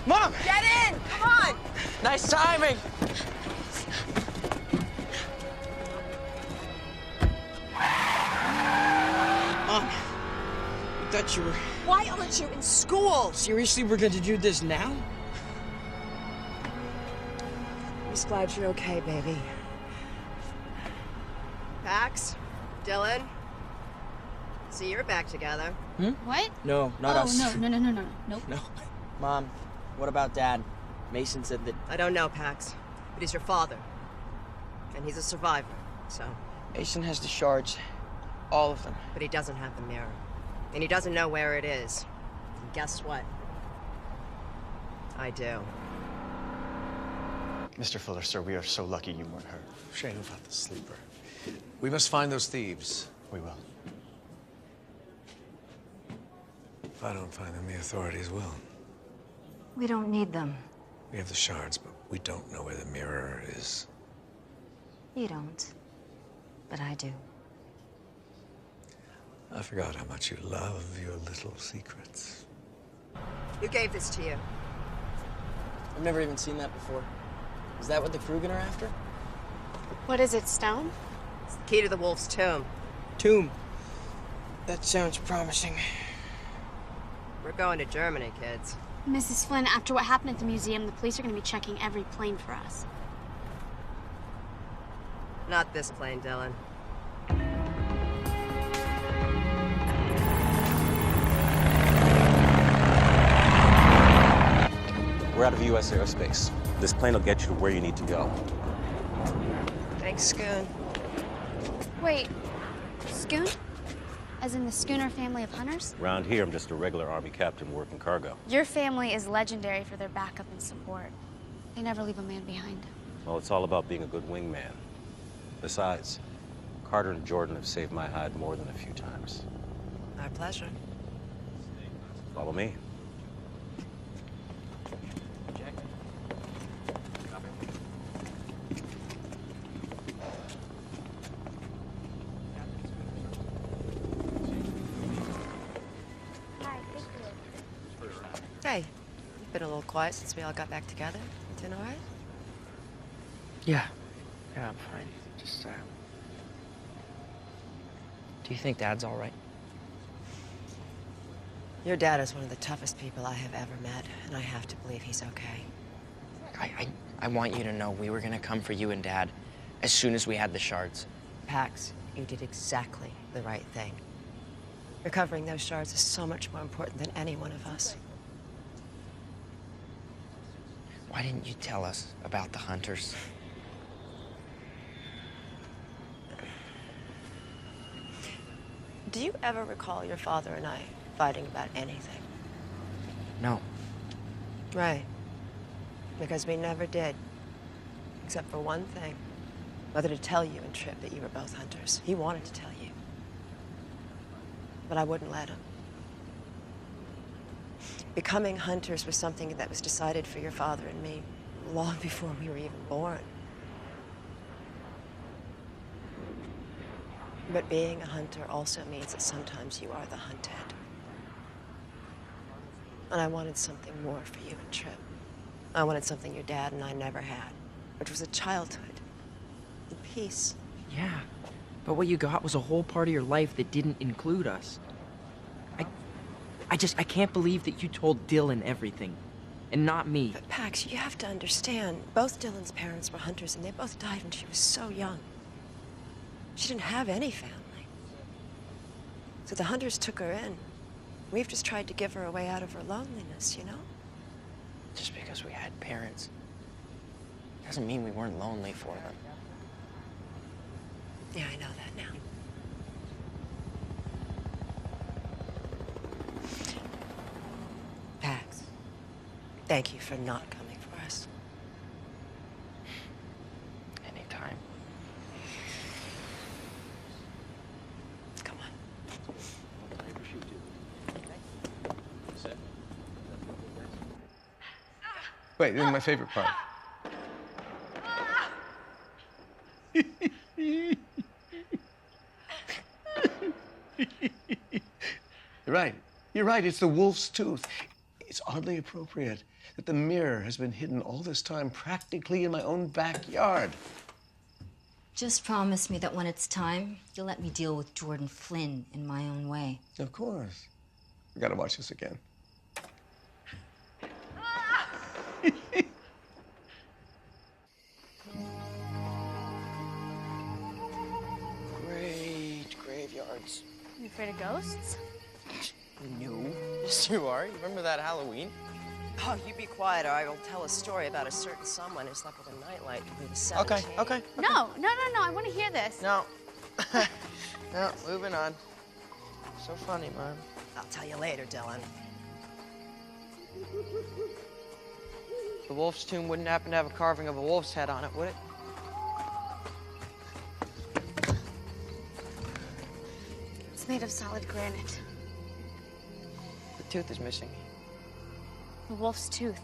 Mom! Get in! Come on! Nice timing. Mom, I thought you were... Why aren't you in school? Seriously, we're going to do this now? I'm just glad you're okay, baby. Pax, Dylan, see, you're back together. What? No, not us. No. Nope. No. Mom, what about Dad? Mason said that... I don't know, Pax, but he's your father. And he's a survivor, so... Mason has the shards. All of them. But he doesn't have the mirror. And he doesn't know where it is. And guess what? I do. Mr. Fuller, sir, we are so lucky you weren't hurt. Shame about the sleeper. We must find those thieves. We will. If I don't find them, the authorities will. We don't need them. We have the shards, but we don't know where the mirror is. You don't. But I do. I forgot how much you love your little secrets. Who gave this to you? I've never even seen that before. Is that what the Krugen are after? What is it, stone? It's the key to the wolf's tomb. Tomb. That sounds promising. We're going to Germany, kids. Mrs. Flynn, after what happened at the museum, the police are going to be checking every plane for us. Not this plane, Dylan. We're out of U.S. airspace. This plane will get you to where you need to go. Thanks, Scoon. Wait, Scoon? As in the Schooner family of hunters? Around here, I'm just a regular Army captain working cargo. Your family is legendary for their backup and support. They never leave a man behind. Well, it's all about being a good wingman. Besides, Carter and Jordan have saved my hide more than a few times. Our pleasure. Follow me. Hey, you've been a little quiet since we all got back together. You doing all right? Yeah, I'm fine. Just, do you think Dad's all right? Your dad is one of the toughest people I have ever met, and I have to believe he's okay. I want you to know we were gonna come for you and Dad as soon as we had the shards. Pax, you did exactly the right thing. Recovering those shards is so much more important than any one of us. Why didn't you tell us about the hunters? Do you ever recall your father and I fighting about anything? No. Right. Because we never did. Except for one thing. Whether to tell you and Tripp that you were both hunters. He wanted to tell you. But I wouldn't let him. Becoming hunters was something that was decided for your father and me long before we were even born. But being a hunter also means that sometimes you are the hunted. And I wanted something more for you and Tripp. I wanted something your dad and I never had, which was a childhood, the peace. Yeah, but what you got was a whole part of your life that didn't include us. I can't believe that you told Dylan everything, and not me. But Pax, you have to understand, both Dylan's parents were hunters and they both died when she was so young. She didn't have any family. So the hunters took her in. We've just tried to give her a way out of her loneliness, you know? Just because we had parents doesn't mean we weren't lonely for them. Yeah, I know that now. Pax, thank you for not coming for us. Anytime. Come on. Wait, this is my favorite part. You're right. You're right. It's the wolf's tooth. It's oddly appropriate that the mirror has been hidden all this time practically in my own backyard. Just promise me that when it's time, you'll let me deal with Jordan Flynn in my own way. Of course. We gotta watch this again. Great graveyards. You afraid of ghosts? No. Yes, you are. You remember that Halloween? Oh, you be quiet or I will tell a story about a certain someone who slept with a nightlight to be the 17. Okay. No. I want to hear this. No. No, moving on. So funny, Mom. I'll tell you later, Dylan. The wolf's tomb wouldn't happen to have a carving of a wolf's head on it, would it? It's made of solid granite. The tooth is missing. The wolf's tooth.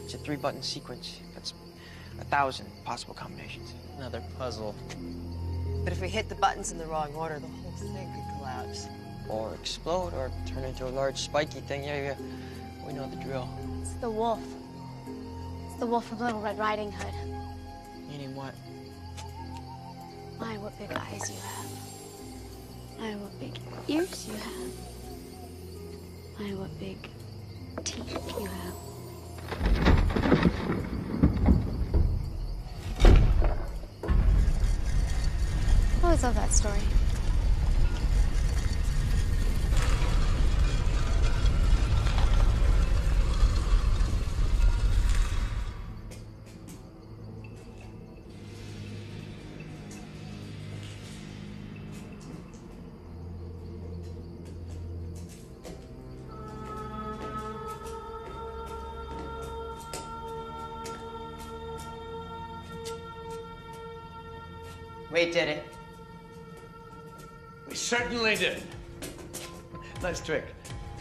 It's a 3-button sequence. That's 1,000 possible combinations. Another puzzle. But if we hit the buttons in the wrong order, the whole thing could collapse. Or explode, or turn into a large spiky thing. Yeah. We know the drill. It's the wolf. It's the wolf from Little Red Riding Hood. Meaning what? My, what big eyes you have. My, what big ears you have. My, what big teeth you have. I always love that story. We did it. We certainly did. Nice trick.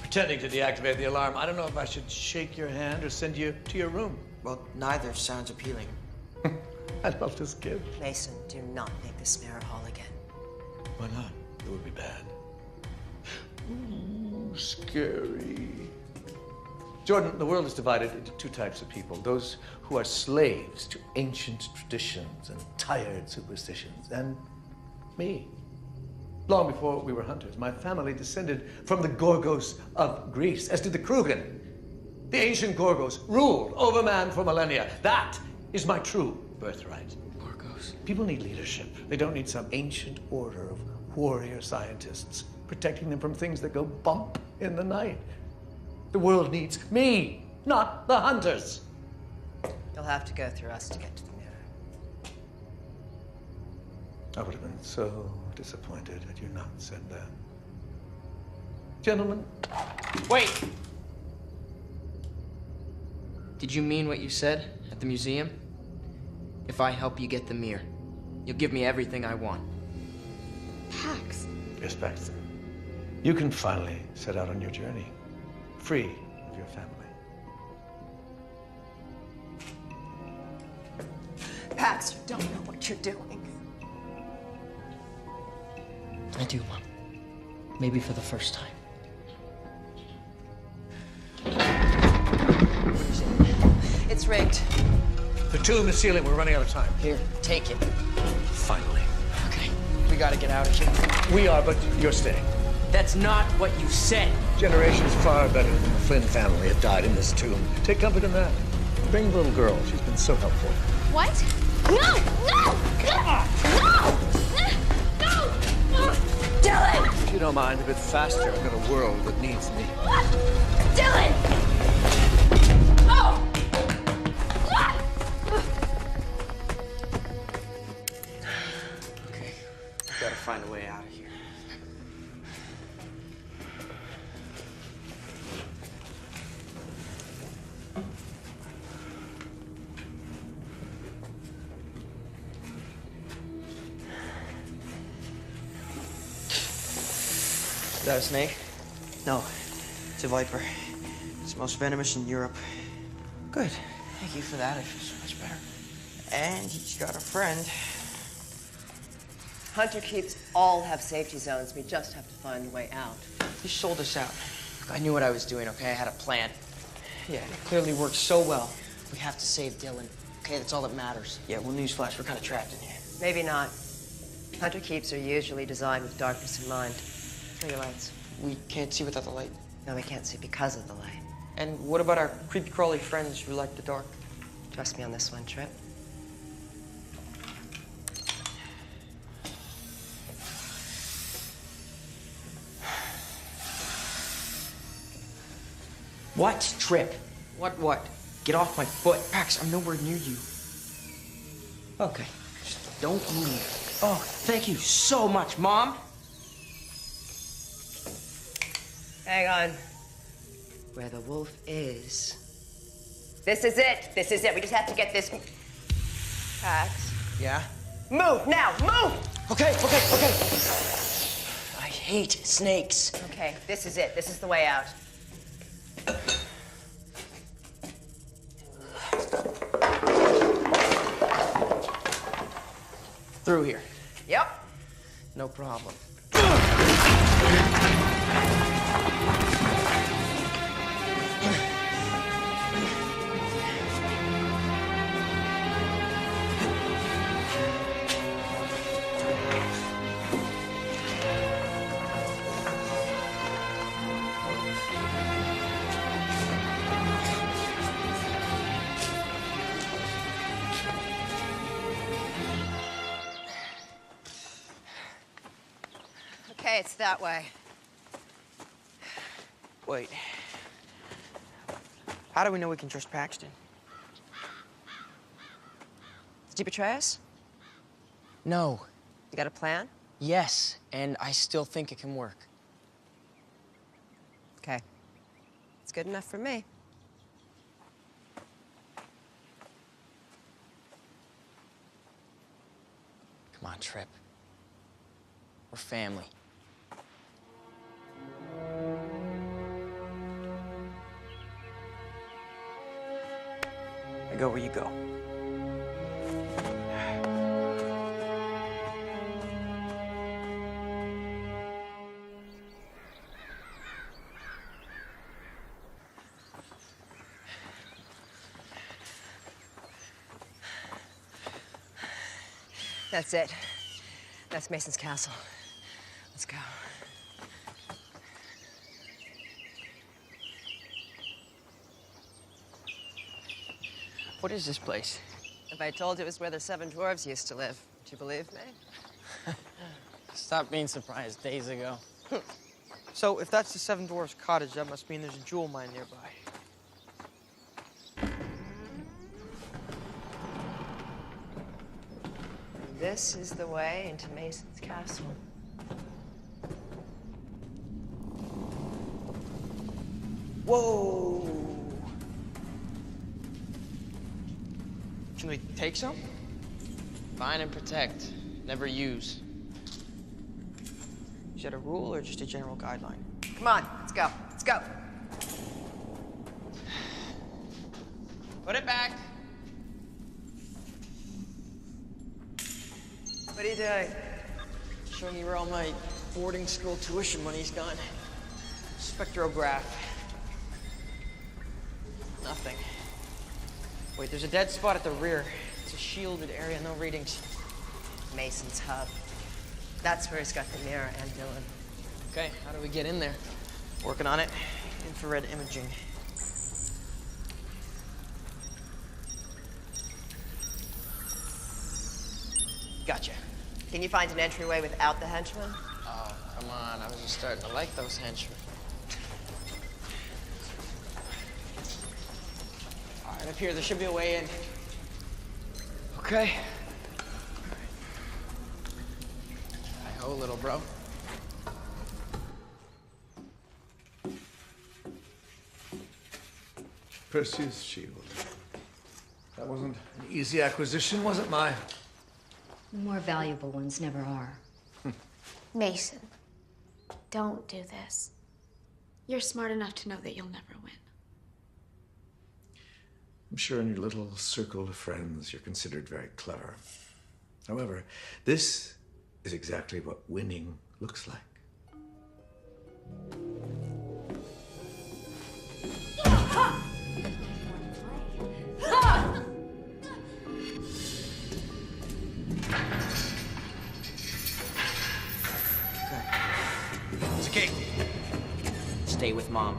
Pretending to deactivate the alarm. I don't know if I should shake your hand or send you to your room. Well, neither sounds appealing. I love this kid. Mason, do not make this mirror hall again. Why not? It would be bad. Ooh, scary. Jordan, the world is divided into 2 types of people. Those who are slaves to ancient traditions and tired superstitions. And me. Long before we were hunters, my family descended from the Gorgos of Greece, as did the Krugen. The ancient Gorgos ruled over man for millennia. That is my true birthright. Gorgos. People need leadership. They don't need some ancient order of warrior scientists protecting them from things that go bump in the night. The world needs me, not the hunters. You'll have to go through us to get to the mirror. I would have been so disappointed had you not said that. Gentlemen. Wait! Did you mean what you said at the museum? If I help you get the mirror, you'll give me everything I want. Pax. Yes, Paxton. You can finally set out on your journey, free of your family. Pax, you don't know what you're doing. I do, Mom. Maybe for the first time. It's rigged. The two in the ceiling, we're running out of time. Here, take it. Finally. Okay, we gotta get out of here. We are, but you're staying. That's not what you said. Generations far better than the Flynn family have died in this tomb. Take comfort in that. Bring the little girl. She's been so helpful. What? No! No! No! No! Dylan! If you don't mind a bit faster, I've got a world that needs me. Dylan! Oh! Okay, we gotta find a way out of here. Is that a snake? No, it's a viper. It's the most venomous in Europe. Good. Thank you for that. I feel so much better. And he's got a friend. Hunter keeps all have safety zones. We just have to find a way out. He sold us out. I knew what I was doing, okay? I had a plan. Yeah, and it clearly worked so well. We have to save Dylan, okay? That's all that matters. Yeah, well, newsflash, we're kind of trapped in here. Maybe not. Hunter keeps are usually designed with darkness in mind. Throw your lights. We can't see without the light. No, we can't see because of the light. And what about our creepy crawly friends who like the dark? Trust me on this one, Trip. What? Trip. What? Get off my foot. Pax, I'm nowhere near you. Okay. Just don't move. Oh, thank you so much, Mom. Hang on. Where the wolf is. This is it. This is it. We just have to get this. Pax. Yeah? Move now. Move. Okay. I hate snakes. Okay, this is it. This is the way out. Through here. Yep. No problem. Okay, it's that way. Wait. How do we know we can trust Paxton? Did he betray us? No. You got a plan? Yes, and I still think it can work. Okay. It's good enough for me. Come on, Trip. We're family. I go where you go. That's it. That's Mason's castle. Let's go. What is this place? If I told you it was where the 7 dwarves used to live, would you believe me? Stopped being surprised days ago. So if that's the Seven Dwarfs cottage, that must mean there's a jewel mine nearby. This is the way into Mason's castle. Whoa! Can we take some? Find and protect. Never use. Is that a rule or just a general guideline? Come on, let's go. Let's go. Put it back. What are you doing? Showing you where all my boarding school tuition money's gone. Spectrograph. Nothing. Wait, there's a dead spot at the rear. It's a shielded area, no readings. Mason's hub. That's where he's got the mirror and Dylan. Okay, how do we get in there? Working on it. Infrared imaging. Gotcha. Can you find an entryway without the henchman? Oh, come on. I was just starting to like those henchmen. All right, up here, there should be a way in. Okay. Hi-ho, little bro. Perseus' shield. That wasn't an easy acquisition, was it, Maya? The more valuable ones never are. Mason, don't do this. You're smart enough to know that you'll never win. I'm sure in your little circle of friends, you're considered very clever. However, this is exactly what winning looks like. It's okay. Stay with Mom.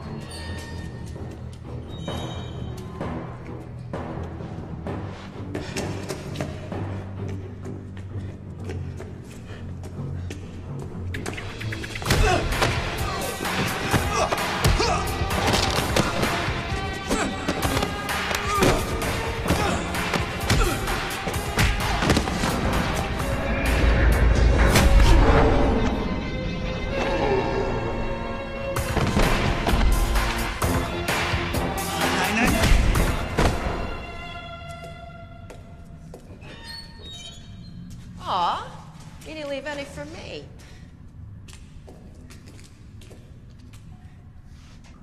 Aw, you didn't leave any for me.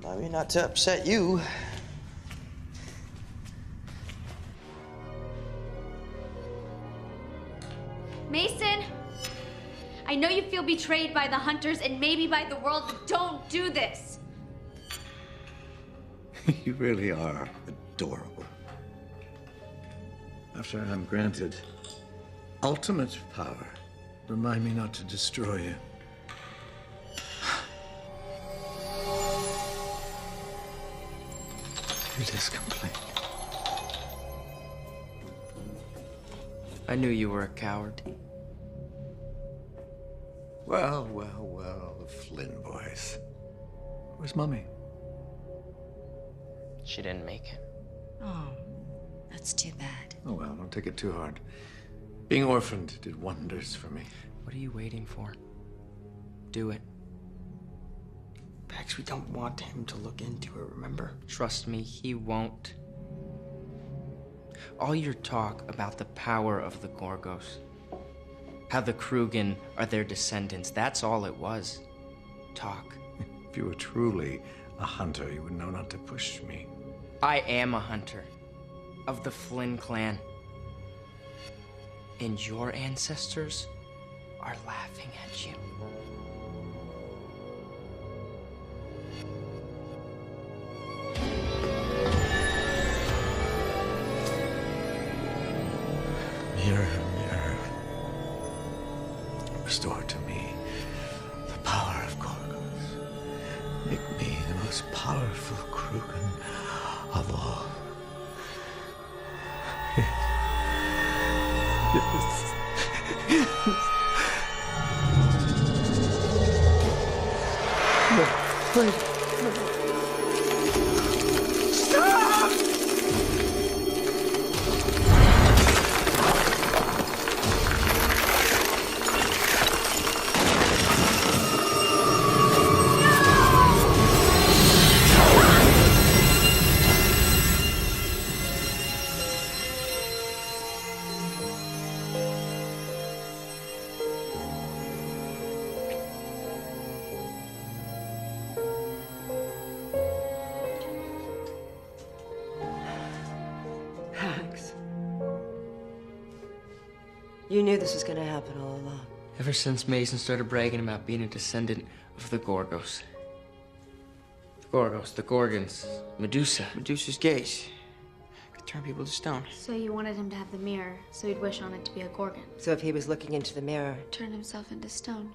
I mean, not to upset you. Mason! I know you feel betrayed by the hunters and maybe by the world, but don't do this! You really are adorable. After I'm granted ultimate power, remind me not to destroy you. It is complete. I knew you were a coward. Well, well, well, the Flynn boys. Where's Mummy? She didn't make it. Oh, that's too bad. Oh, well, don't take it too hard. Being orphaned did wonders for me. What are you waiting for? Do it. Pax, we don't want him to look into it, remember? Trust me, he won't. All your talk about the power of the Gorgos, how the Krugen are their descendants, that's all it was. Talk. If you were truly a hunter, you would know not to push me. I am a hunter of the Flynn clan. And your ancestors are laughing at you. Mirror, mirror, restore to me the power of Gorgos. Make me the most powerful Krugen of all. No, please. Stop! Max. You knew this was going to happen all along. Ever since Mason started bragging about being a descendant of the Gorgos. The Gorgos, the Gorgons, Medusa. Medusa's gaze. Could turn people to stone. So you wanted him to have the mirror, so he'd wish on it to be a Gorgon. So if he was looking into the mirror... Turn himself into stone.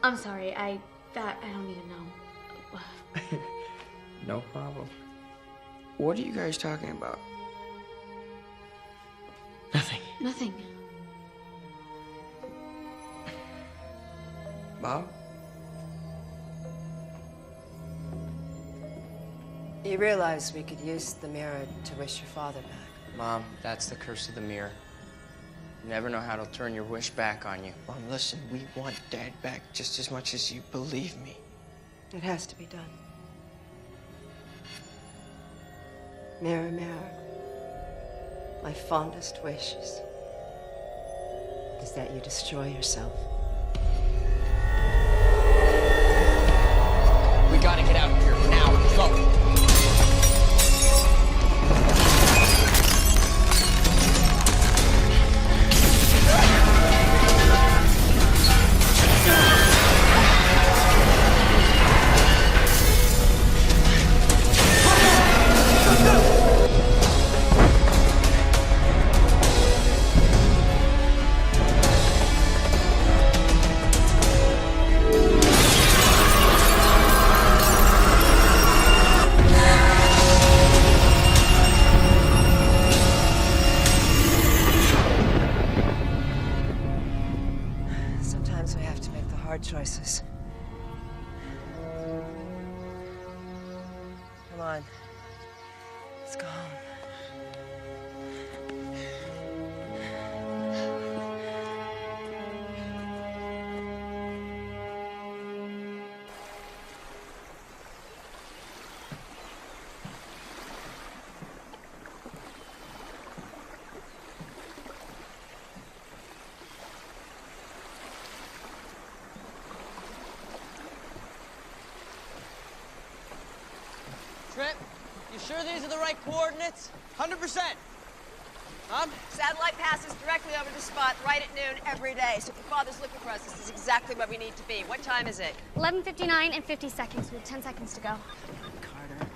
I'm sorry, I don't even know. No problem. What are you guys talking about? Nothing. Bob? You realize we could use the mirror to wish your father back. Mom, that's the curse of the mirror. You never know how it'll turn your wish back on you. Mom, listen, we want Dad back just as much as you believe me. It has to be done. Mirror, mirror, my fondest wish is that you destroy yourself. We gotta get out of here now. Go. Sometimes we have to make the hard choices. Come on. Let's go home. Trip, you sure these are the right coordinates? 100%. Satellite passes directly over the spot right at noon every day. So if your father's looking for us, this is exactly where we need to be. What time is it? 11:59 and 50 seconds. We have 10 seconds to go. Carter.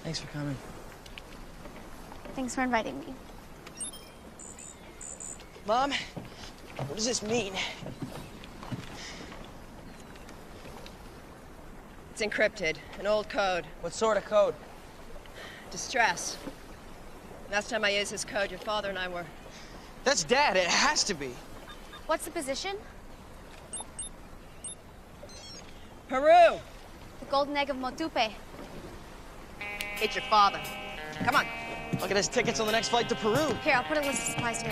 Thanks for coming. Thanks for inviting me. Mom, what does this mean? It's encrypted. An old code. What sort of code? Distress. Last time I used this code, your father and I were... That's Dad. It has to be. What's the position? Peru! The golden egg of Motupe. It's your father. Come on. Look at his tickets on the next flight to Peru. Here, I'll put a list of supplies together.